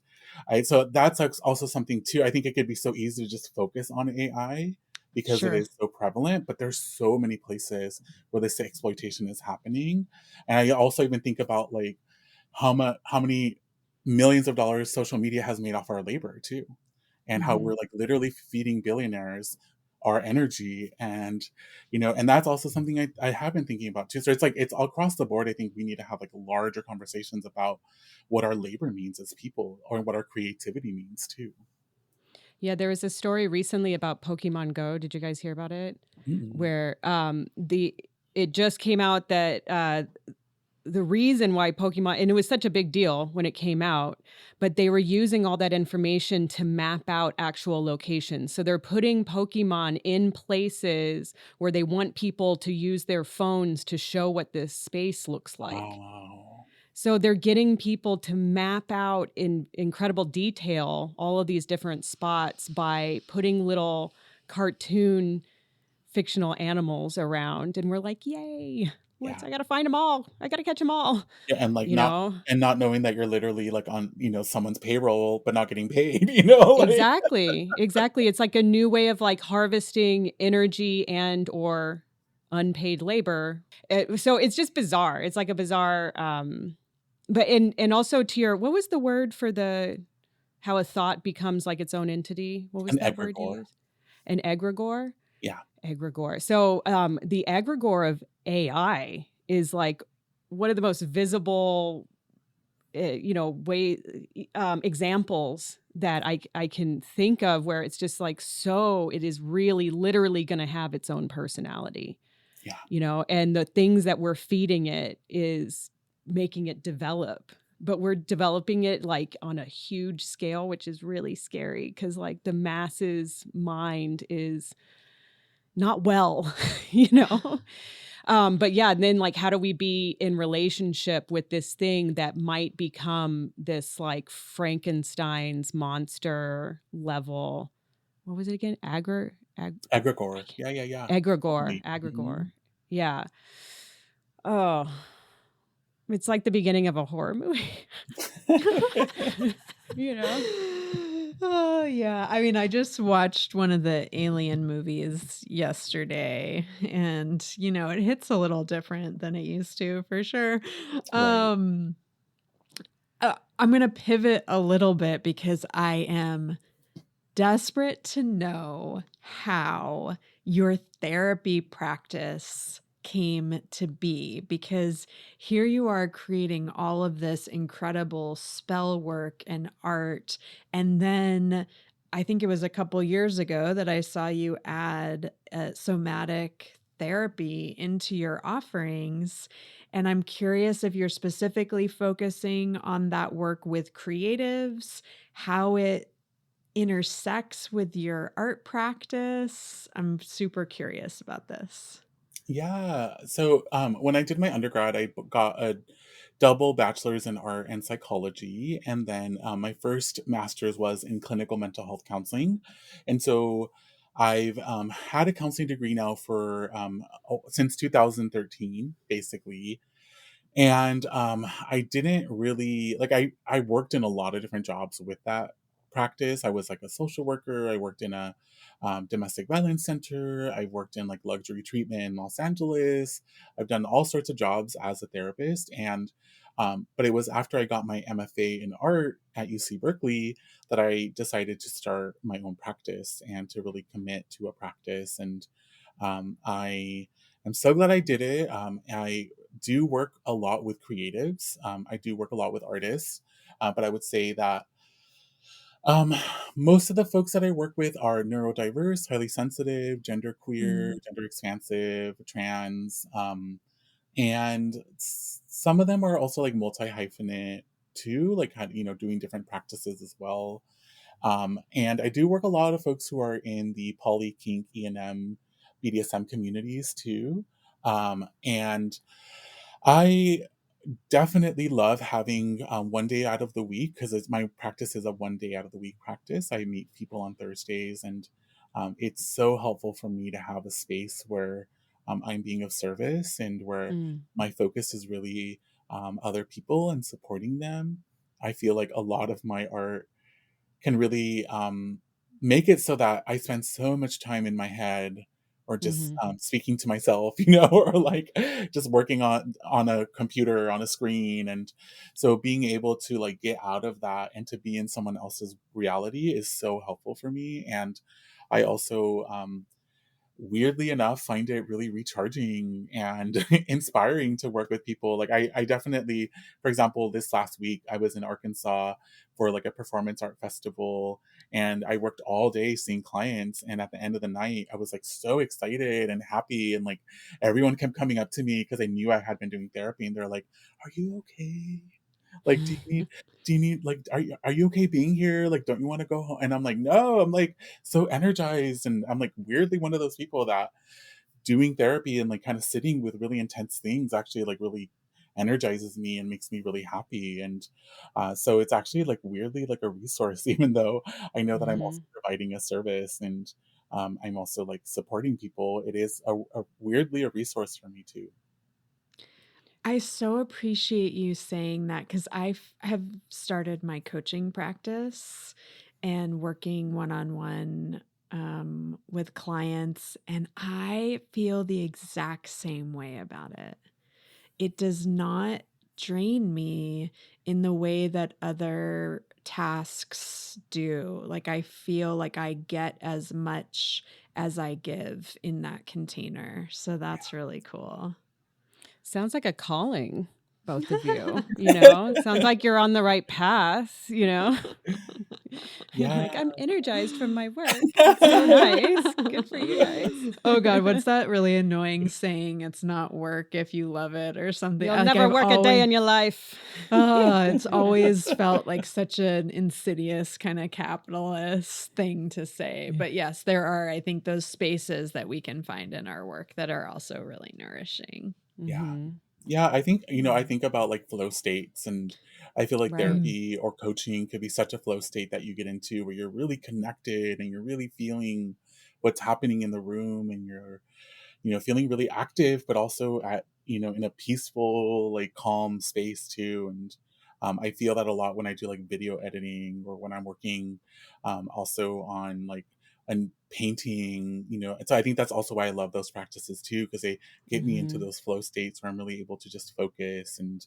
so that's also something too. I think it could be so easy to just focus on AI because it Sure. is so prevalent, but there's so many places where this exploitation is happening. And I also even think about like how many millions of dollars social media has made off our labor too, and how Mhm. we're like literally feeding billionaires our energy. And and that's also something I have been thinking about too. So it's like it's all across the board. I think we need to have like larger conversations about what our labor means as people, or what our creativity means too. Yeah, there was a story recently about Pokemon Go. Did you guys hear about it? Mm. Where the it just came out that the reason why Pokemon, and it was such a big deal when it came out, but they were using all that information to map out actual locations. So they're putting Pokemon in places where they want people to use their phones to show what this space looks like. Wow. So they're getting people to map out in incredible detail all of these different spots by putting little cartoon fictional animals around, and we're like, "Yay. Let's Yeah. I gotta find them all. I gotta catch them all." Yeah, and like You not know? and not knowing that you're literally like on, someone's payroll but not getting paid, like Exactly, exactly. It's like a new way of, like, harvesting energy and or unpaid labor. So it's just bizarre. It's like a bizarre, but and also to your what was the word for the how a thought becomes like its own entity? What was an that word you egregore. used? An egregore? Yeah. Egregore. So, the egregore of AI is like one of the most visible, way examples that I can think of where it's just like so it is really literally going to have its own personality, Yeah. and the things that we're feeding it is making it develop. But we're developing it like on a huge scale, which is really scary because like the masses mind is not well, you know? But yeah, and then like how do we be in relationship with this thing that might become this like Frankenstein's monster level? What was it again? I Egregore. can't, Yeah, yeah, yeah. egregore, Totally. egregore. Mhm. Yeah. Oh, it's like the beginning of a horror movie. You know? Oh, yeah. I mean, I just watched one of the Alien movies yesterday, and, it hits a little different than it used to, for sure. Right. Um, I'm gonna pivot a little bit because I am desperate to know how your therapy practice came to be, because here you are creating all of this incredible spell work and art, and then I think it was a couple years ago that I saw you add somatic therapy into your offerings, and I'm curious if you're specifically focusing on that work with creatives, how it intersects with your art practice. I'm super curious about this. Yeah. So, when I did my undergrad, got a double bachelor's in art and psychology, and then my first master's was in clinical mental health counseling, and so I've had a counseling degree now for since 2013, basically. And I didn't really like I worked in a lot of different jobs with that practice. I was like a social worker. I worked in a domestic violence center. I worked in like luxury treatment in Los Angeles. I've done all sorts of jobs as a therapist. And but it was after I got my MFA in art at UC Berkeley that I decided to start my own practice and to really commit to a practice. And I am so glad I did it. I do work a lot with creatives. I do work a lot with artists, but I would say that um, most of the folks that I work with are neurodiverse, highly sensitive, genderqueer, Mm, gender expansive, trans, and some of them are also like multi hyphenate too, like doing different practices as well. And I do work a lot of folks who are in the poly kink E&M BDSM communities too. And I definitely love having one day out of the week because my practice is a one day out of the week practice. I meet people on Thursdays, and it's so helpful for me to have a space where I'm being of service and where Mm, my focus is really other people and supporting them. I feel like a lot of my art can really make it so that I spend so much time in my head or just mhm, speaking to myself, or like just working on a computer on a screen. And so being able to like get out of that and to be in someone else's reality is so helpful for me. And I also weirdly enough find it really recharging and inspiring to work with people. Like I definitely, for example, this last week I was in Arkansas for like a performance art festival, and I worked all day seeing clients, and at the end of the night I was like so excited and happy, and like everyone kept coming up to me because I knew I had been doing therapy, and they're like, "Are you okay? Like, do you need like are you okay being here? Like, don't you want to go home?" And I'm like, "No." I'm like so energized, and I'm like weirdly one of those people that doing therapy and like kind of sitting with really intense things actually like really energizes me and makes me really happy. And so it's actually like weirdly like a resource, even though I know that I'm also mhm. providing a service, and I'm also like supporting people. It is a weirdly a resource for me too. I so appreciate you saying that, because have started my coaching practice and working one on one with clients, and I feel the exact same way about it. It does not drain me in the way that other tasks do. Like, I feel like I get as much as I give in that container. So that's really cool. Sounds like a calling. both of you. It sounds like you're on the right path, Yeah. Like, I'm energized from my work. It's so nice. Good for you guys. Oh God, what's that really annoying saying? It's not work if you love it or something. You'll Like never I've work a day always, in your life. it's always felt like such an insidious kind of capitalist thing to say. Yeah. But yes, there are, I think, those spaces that we can find in our work that are also really nourishing. Yeah. Mm-hmm. Yeah, I think, I think about like flow states, and I feel like Right. therapy or coaching could be such a flow state that you get into where you're really connected and you're really feeling what's happening in the room, and you're, feeling really active, but also at, in a peaceful, like calm space too. And I feel that a lot when I do like video editing, or when I'm working also on like and painting, and so I think that's also why I love those practices too, because they get me into Mm-hmm. those flow states where I'm really able to just focus and,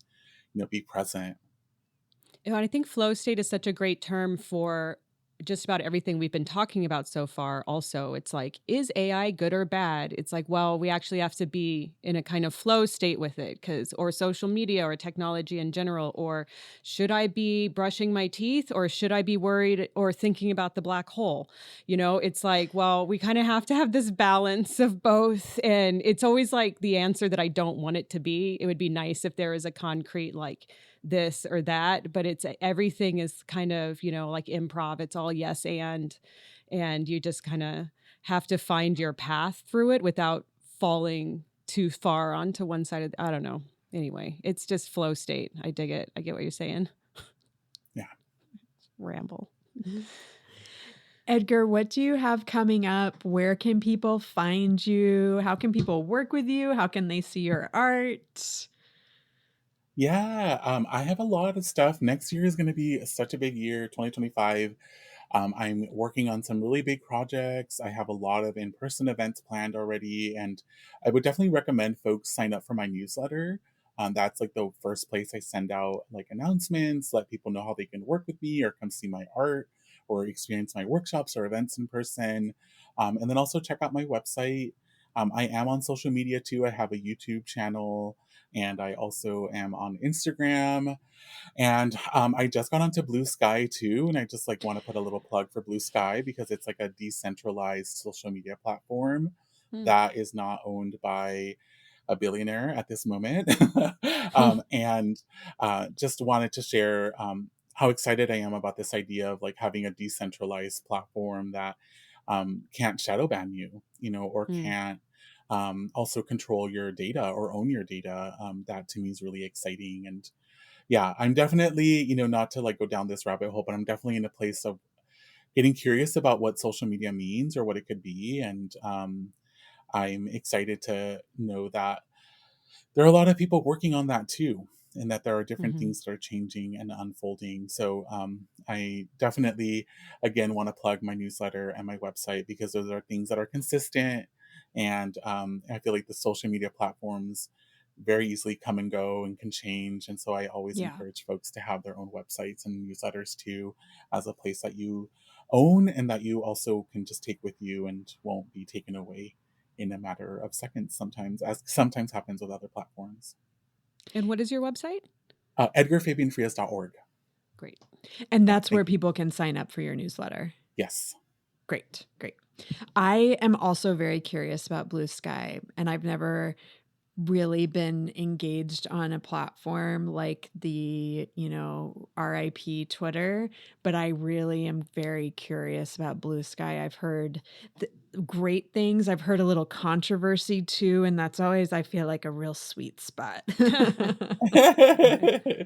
be present. And I think flow state is such a great term for just about everything we've been talking about so far. Also, it's like, is AI good or bad? It's like, well, we actually have to be in a kind of flow state with it, or social media or technology in general, or should I be brushing my teeth, or should I be worried or thinking about the black hole? It's like, well, we kind of have to have this balance of both. And it's always like the answer that I don't want it to be. It would be nice if there is a concrete, like, this or that, but it's everything is kind of, like improv. It's all yes and you just kind of have to find your path through it without falling too far onto one side of I don't know. Anyway, it's just flow state. I dig it. I get what you're saying. Yeah. Ramble. Edgar, what do you have coming up? Where can people find you? How can people work with you? How can they see your art? Yeah, I have a lot of stuff. Next year is going to be such a big year, 2025. I'm working on some really big projects. I have a lot of in person events planned already. And I would definitely recommend folks sign up for my newsletter. That's like the first place I send out like announcements, let people know how they can work with me or come see my art or experience my workshops or events in person. And then also check out my website. I am on social media too. I have a YouTube channel, and I also am on Instagram. And I just got onto Blue Sky too, and I just like want to put a little plug for Blue Sky because it's like a decentralized social media platform Hmm. that is not owned by a billionaire at this moment. And just wanted to share how excited I am about this idea of like having a decentralized platform that can't shadow ban you, or Hmm. can't also control your data or own your data. That to me is really exciting. And yeah, I'm definitely, not to like go down this rabbit hole, but I'm definitely in a place of getting curious about what social media means or what it could be. And I'm excited to know that there are a lot of people working on that too, and that there are different Mm-hmm. things that are changing and unfolding. So I definitely, again, want to plug my newsletter and my website because those are things that are consistent. And I feel like the social media platforms very easily come and go and can change. And so I always Yeah. encourage folks to have their own websites and newsletters too, as a place that you own and that you also can just take with you and won't be taken away in a matter of seconds sometimes, as sometimes happens with other platforms. And what is your website? EdgarFabiánFrías.org. Great. And that's where Thank you. people can sign up for your newsletter. Yes. Great, great. I am also very curious about Blue Sky, and I've never really been engaged on a platform like the, RIP Twitter, but I really am very curious about Blue Sky. I've heard great things. I've heard a little controversy too, and that's always, I feel like, a real sweet spot.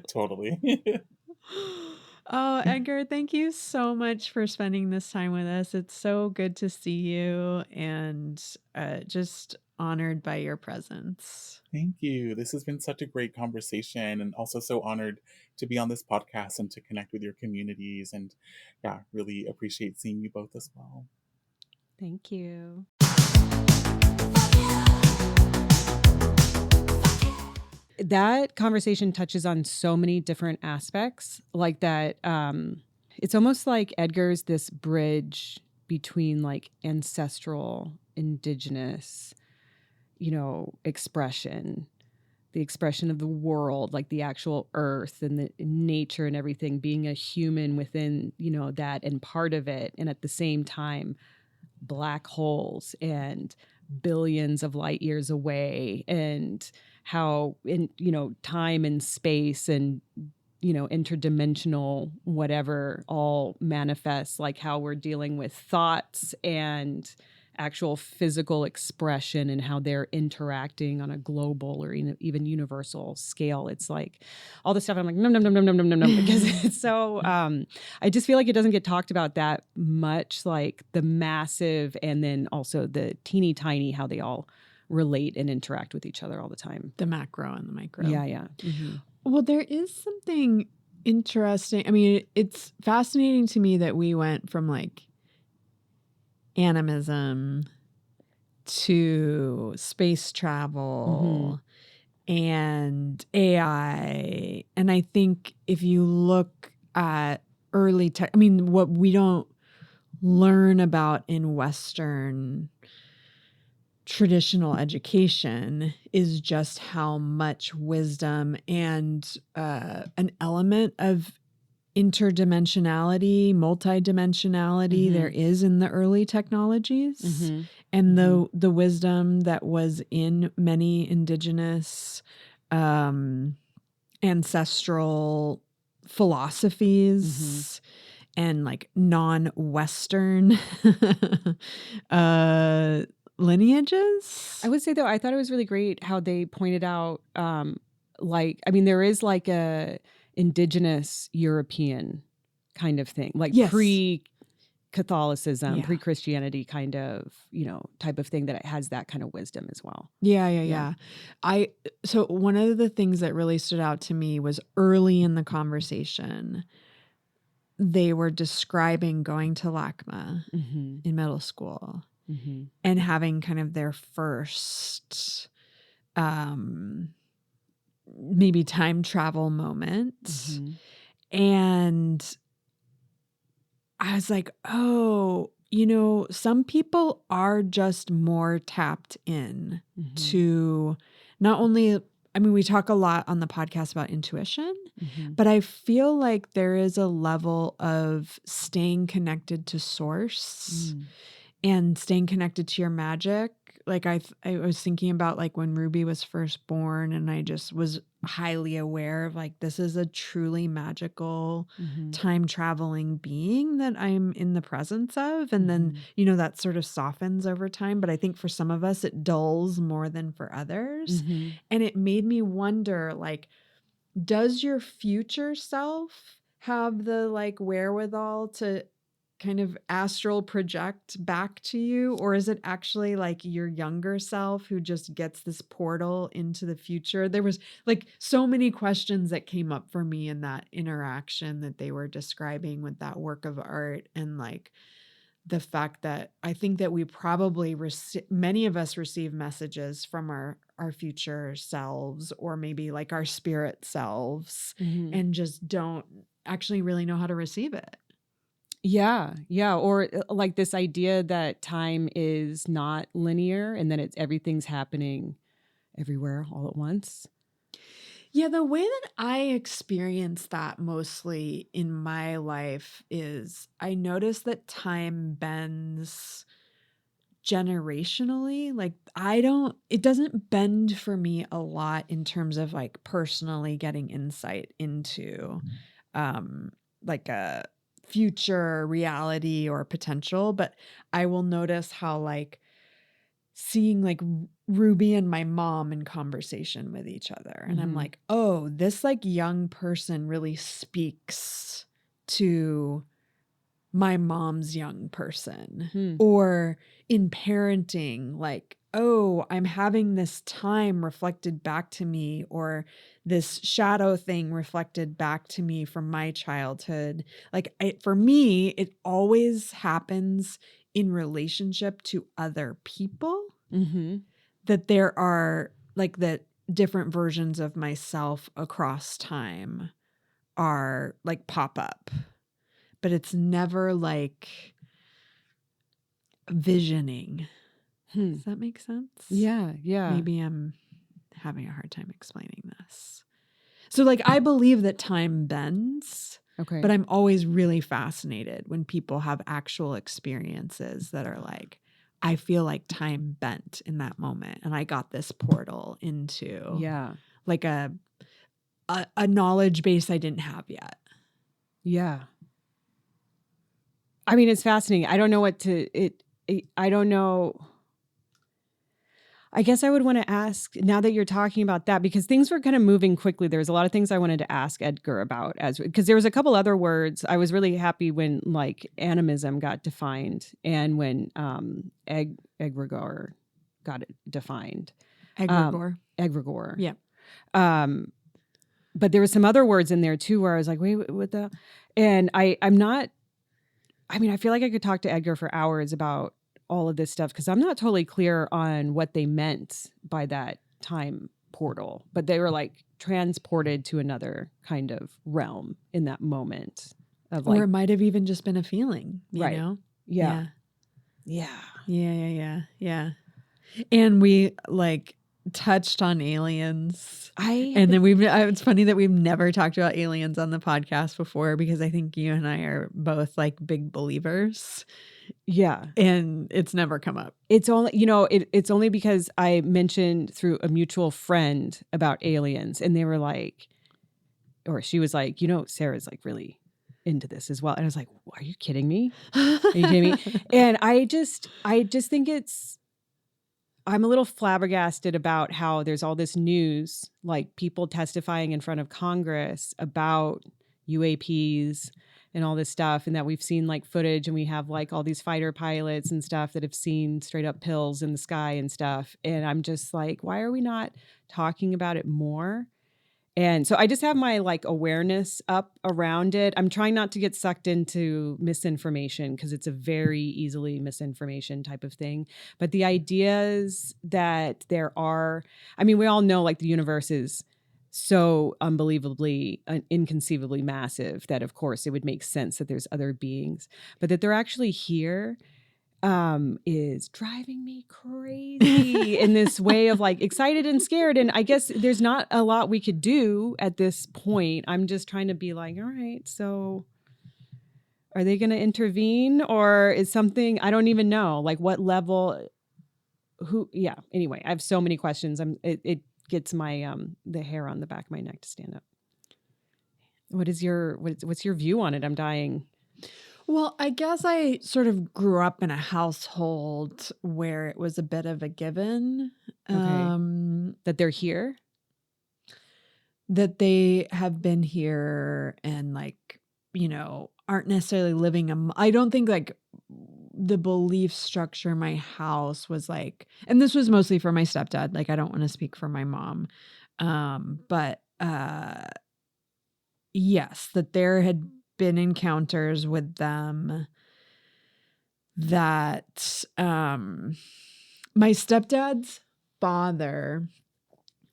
Totally. Oh, Edgar, thank you so much for spending this time with us. It's so good to see you and just honored by your presence. Thank you. This has been such a great conversation, and also so honored to be on this podcast and to connect with your communities. And yeah, really appreciate seeing you both as well. Thank you. That conversation touches on so many different aspects like that. It's almost like Edgar's this bridge between like ancestral, indigenous, expression the expression of the world, like the actual earth and the nature and everything, being a human within, that and part of it. And at the same time, black holes and billions of light years away, and how in, time and space and, interdimensional, whatever, all manifests, like how we're dealing with thoughts and actual physical expression and how they're interacting on a global or even universal scale. It's like all this stuff. I'm like, no, because it's so, I just feel like it doesn't get talked about that much, like the massive and then also the teeny tiny, how they all relate and interact with each other all the time. The macro and the micro. Yeah. Yeah. Mm-hmm. Well, there is something interesting. I mean, it's fascinating to me that we went from like animism to space travel and AI. And I think if you look at early tech, I mean, what we don't learn about in Western traditional education is just how much wisdom and an element of interdimensionality, multidimensionality there is in the early technologies, and the wisdom that was in many indigenous ancestral philosophies and like non-Western lineages. I would say though, I thought it was really great how they pointed out, there is like a indigenous European kind of thing, like pre-Catholicism, pre-Christianity kind of, type of thing that it has that kind of wisdom as well. Yeah. So one of the things that really stood out to me was early in the conversation, they were describing going to LACMA in middle school and having kind of their first maybe time travel moment. And I was like, oh, some people are just more tapped in to not only, I mean, we talk a lot on the podcast about intuition, but I feel like there is a level of staying connected to source and staying connected to your magic. Like I was thinking about like when Ruby was first born, and I just was highly aware of like, this is a truly magical time traveling being that I'm in the presence of. And then, that sort of softens over time. But I think for some of us, it dulls more than for others. And it made me wonder, like, does your future self have the like wherewithal to kind of astral project back to you? Or is it actually like your younger self who just gets this portal into the future? There was like so many questions that came up for me in that interaction that they were describing with that work of art. And like the fact that I think that we probably many of us receive messages from our future selves, or maybe like our spirit selves, and just don't actually really know how to receive it. Yeah. Or like this idea that time is not linear and that everything's happening everywhere all at once. Yeah, the way that I experience that mostly in my life is I notice that time bends generationally. Like it doesn't bend for me a lot in terms of like personally getting insight into like a future reality or potential, but I will notice how like seeing like Ruby and my mom in conversation with each other. And I'm like, oh, this like young person really speaks to my mom's young person. Or in parenting, like, oh, I'm having this time reflected back to me, or this shadow thing reflected back to me from my childhood. Like for me, it always happens in relationship to other people, that there are like that different versions of myself across time are like pop up, but it's never like visioning. Does that make sense? Yeah. Maybe I'm having a hard time explaining this. So like, I believe that time bends, Okay. but I'm always really fascinated when people have actual experiences that are like, I feel like time bent in that moment. And I got this portal into like a knowledge base I didn't have yet. Yeah. I mean, it's fascinating. I don't know what to, I don't know. I guess I would want to ask now that you're talking about that, because things were kind of moving quickly. There was a lot of things I wanted to ask Edgar about, because there was a couple other words. I was really happy when like animism got defined and when egregore got it defined. Egregore. Egregore. Yeah. But there was some other words in there too where I was like, wait, what the? And I'm not, I mean, I feel like I could talk to Edgar for hours about all of this stuff because I'm not totally clear on what they meant by that time portal, but they were like transported to another kind of realm in that moment of like, or it might have even just been a feeling, you right. know? Yeah. Yeah. And we like touched on aliens. And then it's funny that we've never talked about aliens on the podcast before because I think you and I are both like big believers. Yeah. And it's never come up. It's only, it's only because I mentioned through a mutual friend about aliens and they were like, or she was like, Sarah's like really into this as well. And I was like, are you kidding me? Are you kidding me? And I just think I'm a little flabbergasted about how there's all this news, like people testifying in front of Congress about UAPs and all this stuff, and that we've seen like footage and we have like all these fighter pilots and stuff that have seen straight up pills in the sky and stuff. And I'm just like, why are we not talking about it more? And so I just have my like awareness up around it. I'm trying not to get sucked into misinformation because it's a very easily misinformation type of thing. But the ideas that there are, I mean, we all know like the universe is so unbelievably, inconceivably massive that of course it would make sense that there's other beings, but that they're actually here is driving me crazy in this way of like excited and scared. And I guess there's not a lot we could do at this point. I'm just trying to be like, all right, so are they going to intervene or is something, I don't even know, like what level, anyway, I have so many questions. It gets my, the hair on the back of my neck to stand up. What's your view on it? I'm dying. Well, I guess I sort of grew up in a household where it was a bit of a given. That they're here? That they have been here and like, aren't necessarily living I don't think like the belief structure in my house was like, and this was mostly for my stepdad. Like, I don't want to speak for my mom. But yes, that there had been encounters with them that my stepdad's father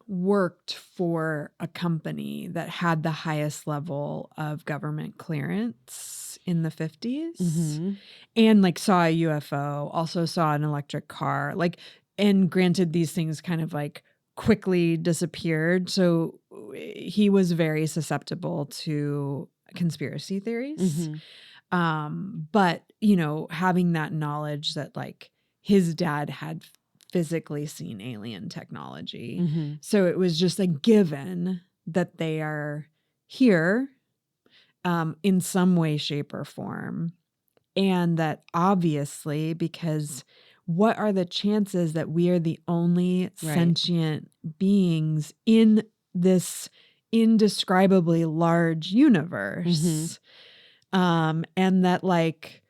worked for a company that had the highest level of government clearance in the 50s and like saw a UFO, also saw an electric car, like, and granted these things kind of like quickly disappeared. So he was very susceptible to conspiracy theories. But, having that knowledge that like his dad had physically seen alien technology. So it was just a given that they are here in some way, shape, or form. And that obviously, because what are the chances that we are the only sentient beings in this indescribably large universe? And that like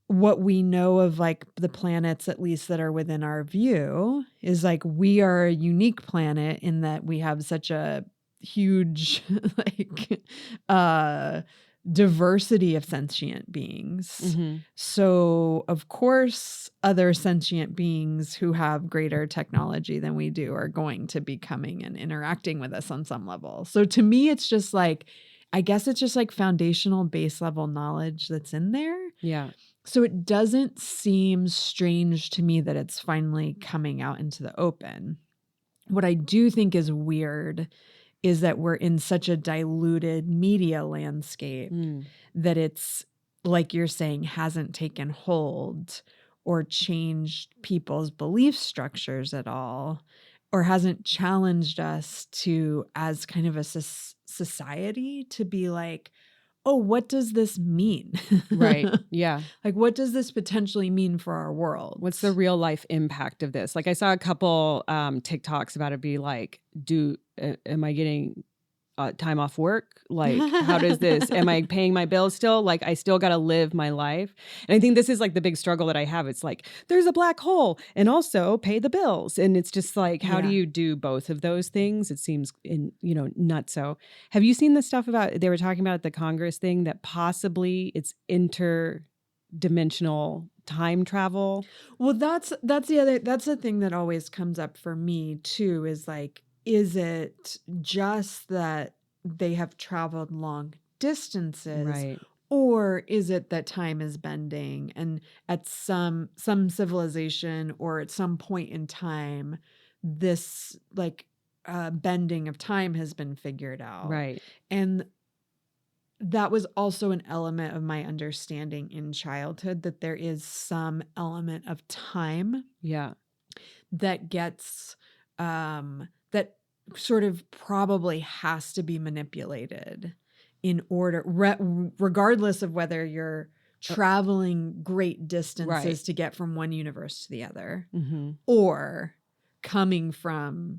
what we know of like the planets, at least that are within our view, is like we are a unique planet in that we have such a huge like diversity of sentient beings. So of course other sentient beings who have greater technology than we do are going to be coming and interacting with us on some level. So to me it's just like, I guess it's just like foundational base level knowledge that's in there. Yeah. So it doesn't seem strange to me that it's finally coming out into the open. What I do think is weird is that we're in such a diluted media landscape that it's, like you're saying, hasn't taken hold or changed people's belief structures at all, or hasn't challenged us to, as kind of a society, to be like, oh, what does this mean? Right. Yeah. Like, what does this potentially mean for our world? What's the real life impact of this? Like I saw a couple TikToks about it be like, am I getting time off work? Like, how does this, am I paying my bills still? Like, I still got to live my life. And I think this is like the big struggle that I have. It's like, there's a black hole and also pay the bills. And it's just like, how do you do both of those things? It seems nuts. So have you seen the stuff about, they were talking about the Congress thing that possibly it's interdimensional time travel? Well, that's the thing that always comes up for me too, is like, is it just that they have traveled long distances, Right. or is it that time is bending and at some civilization or at some point in time, this like bending of time has been figured out. Right. And that was also an element of my understanding in childhood, that there is some element of time that gets that sort of probably has to be manipulated in order, regardless of whether you're traveling great distances to get from one universe to the other, or coming from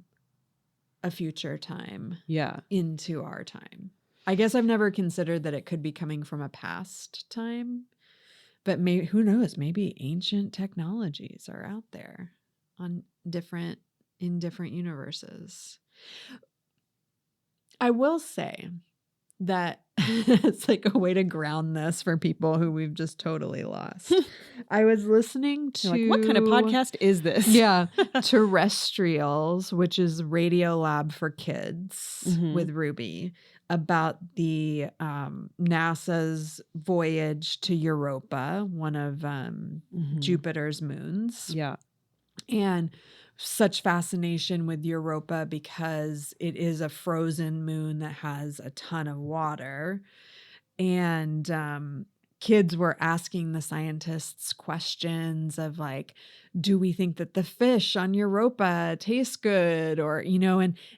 a future time into our time. I guess I've never considered that it could be coming from a past time, but maybe, who knows, maybe ancient technologies are out there in different universes. I will say that it's like a way to ground this for people who we've just totally lost. I was listening to, like, what kind of podcast is this? Yeah, Terrestrials, which is Radio Lab for Kids with Ruby, about the NASA's voyage to Europa, one of Jupiter's moons. Yeah. And such fascination with Europa because it is a frozen moon that has a ton of water. And kids were asking the scientists questions of like, do we think that the fish on Europa taste good? Or,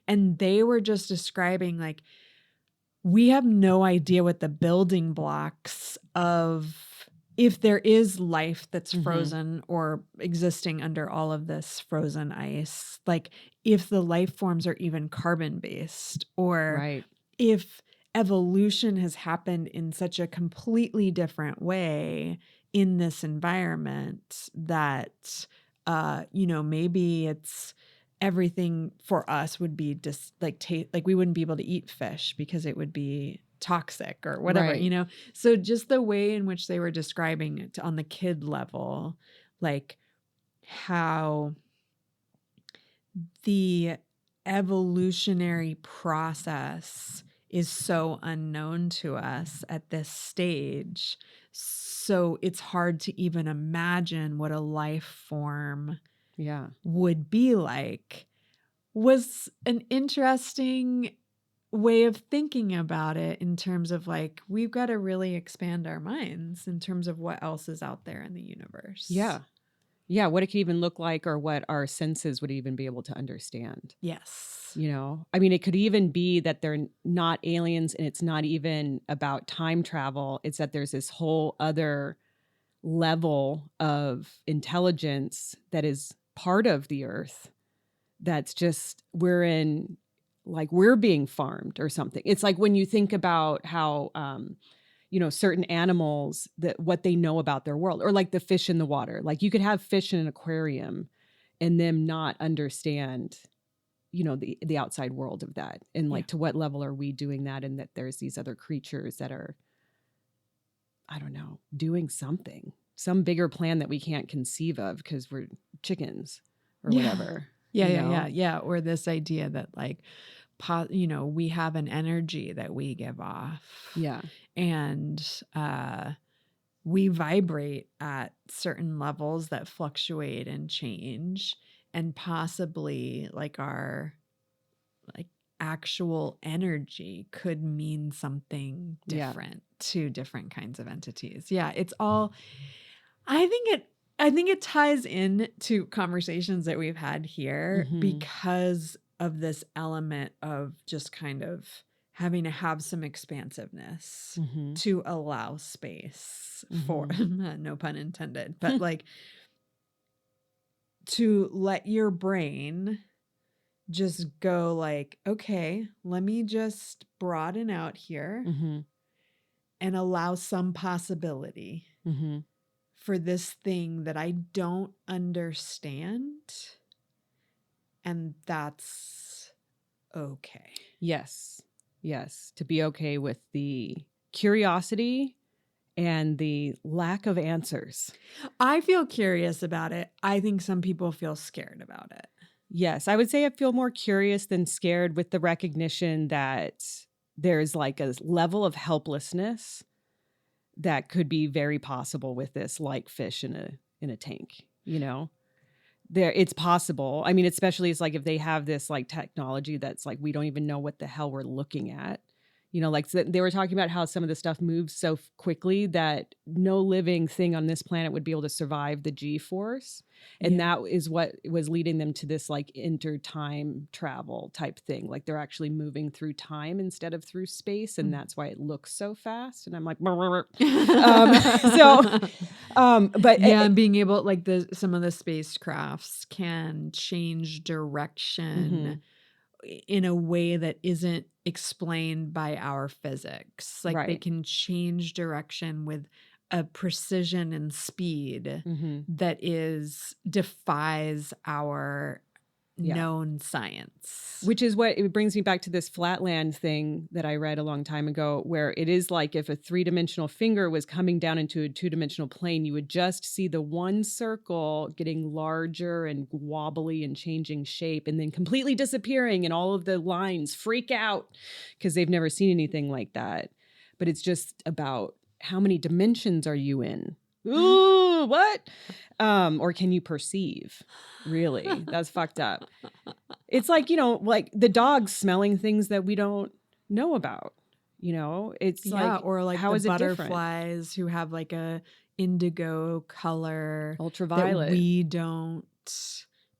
and they were just describing like, we have no idea what the building blocks of, if there is life that's frozen or existing under all of this frozen ice, like if the life forms are even carbon based, or if evolution has happened in such a completely different way in this environment that, maybe it's everything for us would be just like we wouldn't be able to eat fish because it would be toxic or whatever, So just the way in which they were describing it on the kid level, like how the evolutionary process is so unknown to us at this stage. So it's hard to even imagine what a life form would be like, was an interesting way of thinking about it, in terms of like, we've got to really expand our minds in terms of what else is out there in the universe. Yeah, what it could even look like, or what our senses would even be able to understand. Yes. I mean, it could even be that they're not aliens, and it's not even about time travel. It's that there's this whole other level of intelligence that is part of the Earth, that's just, we're being farmed or something. It's like when you think about how certain animals, that what they know about their world, or like the fish in the water. Like you could have fish in an aquarium and them not understand, the outside world of that. And like, to what level are we doing that? And that there's these other creatures that are, I don't know, doing some bigger plan that we can't conceive of because we're chickens or whatever. Yeah. Or this idea that like, we have an energy that we give off. Yeah. And we vibrate at certain levels that fluctuate and change. and possibly like our like actual energy could mean something different to different kinds of entities. Yeah, it's all I think it ties in to conversations that we've had here because of this element of just kind of having to have some expansiveness to allow space for no pun intended, but like to let your brain just go like, okay, let me just broaden out here and allow some possibility for this thing that I don't understand. And that's okay. Yes. Yes. To be okay with the curiosity and the lack of answers. I feel curious about it. I think some people feel scared about it. Yes. I would say I feel more curious than scared with the recognition that there's like a level of helplessness that could be very possible with this, like fish in a tank, you know? There, it's possible. I mean, especially it's like if they have this like technology that's like we don't even know what the hell we're looking at. You know, like they were talking about how some of the stuff moves so quickly that no living thing on this planet would be able to survive the G-force. And that is what was leading them to this like intertime travel type thing. Like they're actually moving through time instead of through space. And that's why it looks so fast. And I'm like, but yeah, and being able like some of the spacecrafts can change direction in a way that isn't explained by our physics. Like they can change direction with a precision and speed that defies our known science. Which is what it brings me back to this flatland thing that I read a long time ago, where it is like if a 3-dimensional finger was coming down into a 2-dimensional plane, you would just see the one circle getting larger and wobbly and changing shape and then completely disappearing, and all of the lines freak out because they've never seen anything like that. But it's just about how many dimensions are you in? Ooh, what? Or can you perceive? Really? That's fucked up. It's like, you know, like the dogs smelling things that we don't know about. You know, it's like, or like how the is it different? butterflies who have like a indigo color, ultraviolet, that we don't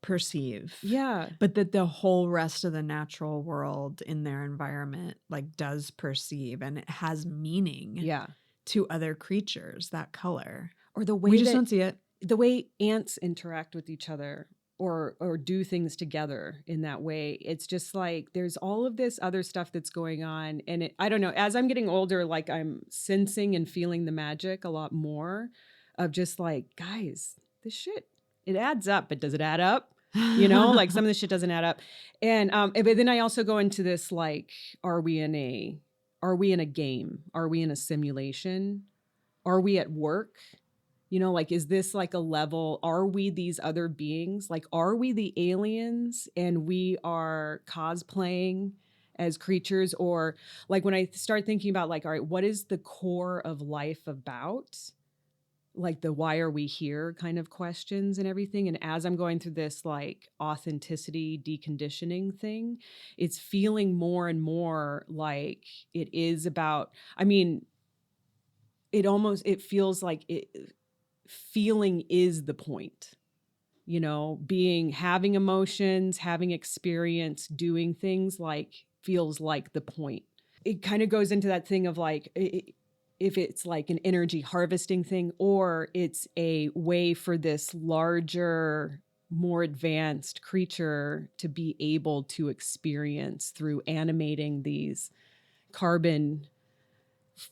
perceive. Yeah. But that the whole rest of the natural world in their environment like does perceive, and it has meaning. Yeah. To other creatures, that color. Or the way we just don't see it. The way ants interact with each other or do things together in that way. It's just like there's all of this other stuff that's going on. And I don't know, as I'm getting older, like I'm sensing and feeling the magic a lot more of just like, guys, this shit, it adds up, but does it add up? You know, like some of this shit doesn't add up. And but then I also go into this like, are we in a game? Are we in a simulation? Are we at work? You know, like, is this like a level? Are we these other beings? Like, are we the aliens and we are cosplaying as creatures? Or like when I start thinking about like, all right, what is the core of life about? Like the why are we here kind of questions and everything. And as I'm going through this like authenticity deconditioning thing, it's feeling more and more like it is about, I mean, it feels like feeling is the point, you know, having emotions, having experience, doing things like feels like the point. It kind of goes into that thing of like, if it's like an energy harvesting thing, or it's a way for this larger, more advanced creature to be able to experience through animating these carbon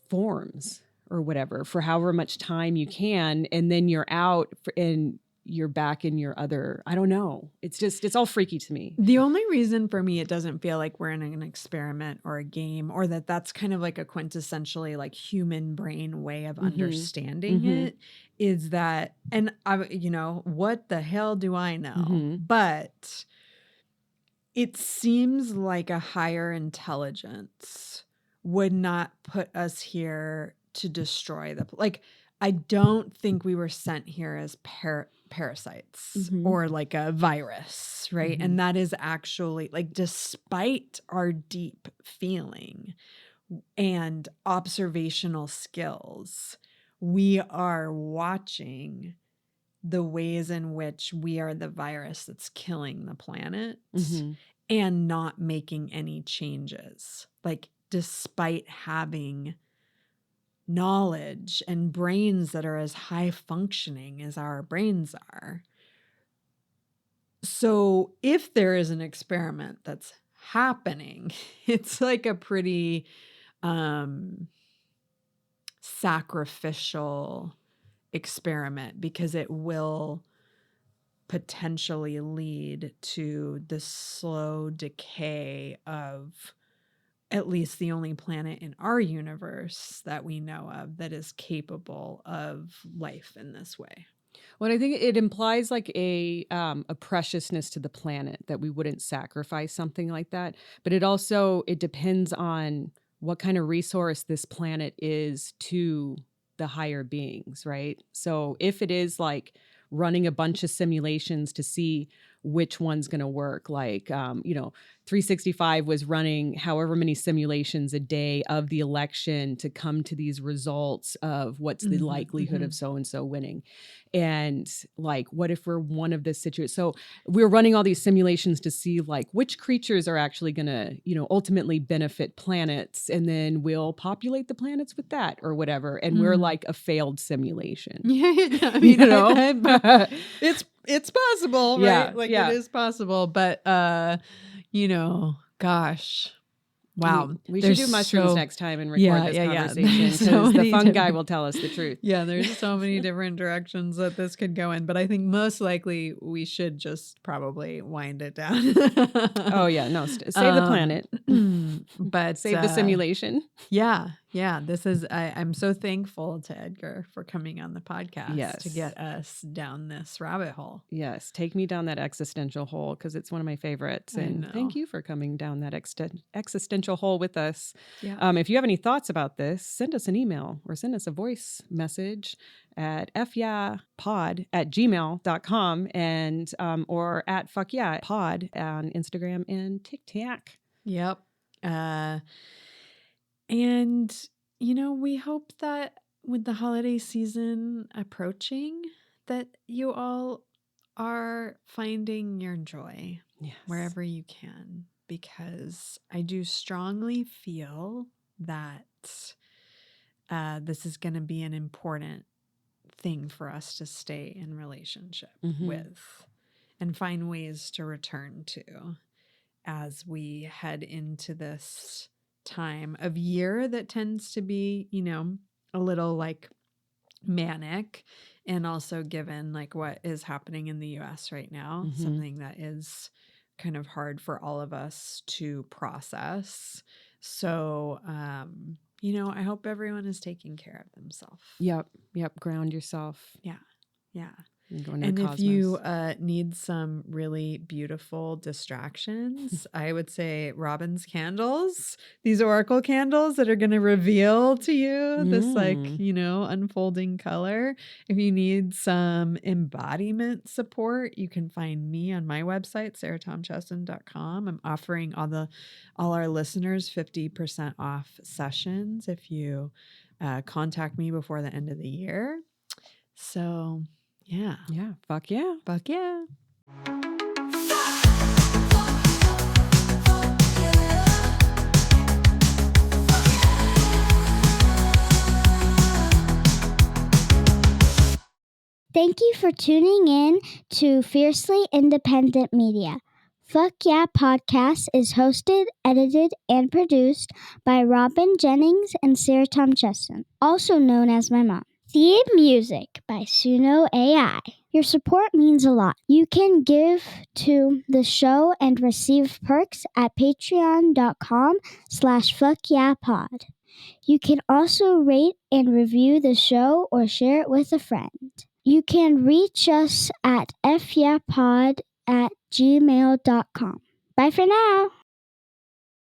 forms or whatever for however much time you can. And then you're out and you're back in your other, I don't know. It's all freaky to me. The only reason for me it doesn't feel like we're in an experiment or a game, or that's kind of like a quintessentially like human brain way of understanding it, is that, and I, you know, what the hell do I know? But it seems like a higher intelligence would not put us here to destroy like, I don't think we were sent here as parasites or like a virus, right? And that is actually like, despite our deep feeling and observational skills, we are watching the ways in which we are the virus that's killing the planet and not making any changes. Like, despite having knowledge and brains that are as high functioning as our brains are. So if there is an experiment that's happening, it's like a pretty sacrificial experiment, because it will potentially lead to the slow decay of at least the only planet in our universe that we know of that is capable of life in this way. Well, I think it implies like a preciousness to the planet, that we wouldn't sacrifice something like that. But it depends on what kind of resource this planet is to the higher beings, right? So if it is like running a bunch of simulations to see which one's going to work, like 365 was running however many simulations a day of the election to come to these results of what's the likelihood of so and so winning. And like, what if we're one of this situation? So we're running all these simulations to see like which creatures are actually going to, ultimately benefit planets, and then we'll populate the planets with that or whatever. And we're like a failed simulation. Yeah, I mean, it's possible, right? It is possible, but gosh. Wow. We should do mushrooms next time and record this conversation, because the fun guy will tell us the truth. Yeah, there's so many different directions that this could go in, but I think most likely we should just probably wind it down. Oh yeah, no, save the planet, but save the simulation. Yeah. This is, I'm so thankful to Edgar for coming on the podcast to get us down this rabbit hole. Yes, take me down that existential hole, because it's one of my favorites. And thank you for coming down that existential hole with us. Yeah. If you have any thoughts about this, send us an email or send us a voice message at fyeahpod@gmail.com and or at fuckyeahpod on Instagram and TikTok. Yep. And, we hope that with the holiday season approaching, that you all are finding your joy wherever you can, because I do strongly feel that this is going to be an important thing for us to stay in relationship with and find ways to return to as we head into this time of year that tends to be, a little like manic, and also given like what is happening in the US right now, something that is kind of hard for all of us to process. So, I hope everyone is taking care of themselves. Yep. Ground yourself. Yeah. And if you need some really beautiful distractions, I would say Robin's candles, these oracle candles that are going to reveal to you this unfolding color. If you need some embodiment support, you can find me on my website, sarahtomchesson.com. I'm offering all our listeners 50% off sessions if you contact me before the end of the year. So yeah. Fuck yeah. Thank you for tuning in to Fiercely Independent Media. Fuck Yeah Podcast is hosted, edited, and produced by Robin Jennings and Sarah Tomchesson, also known as my mom. Theme music by Suno AI. Your support means a lot. You can give to the show and receive perks at patreon.com/fuckyeahpod. You can also rate and review the show or share it with a friend. You can reach us at fyeahpod@gmail.com. Bye for now.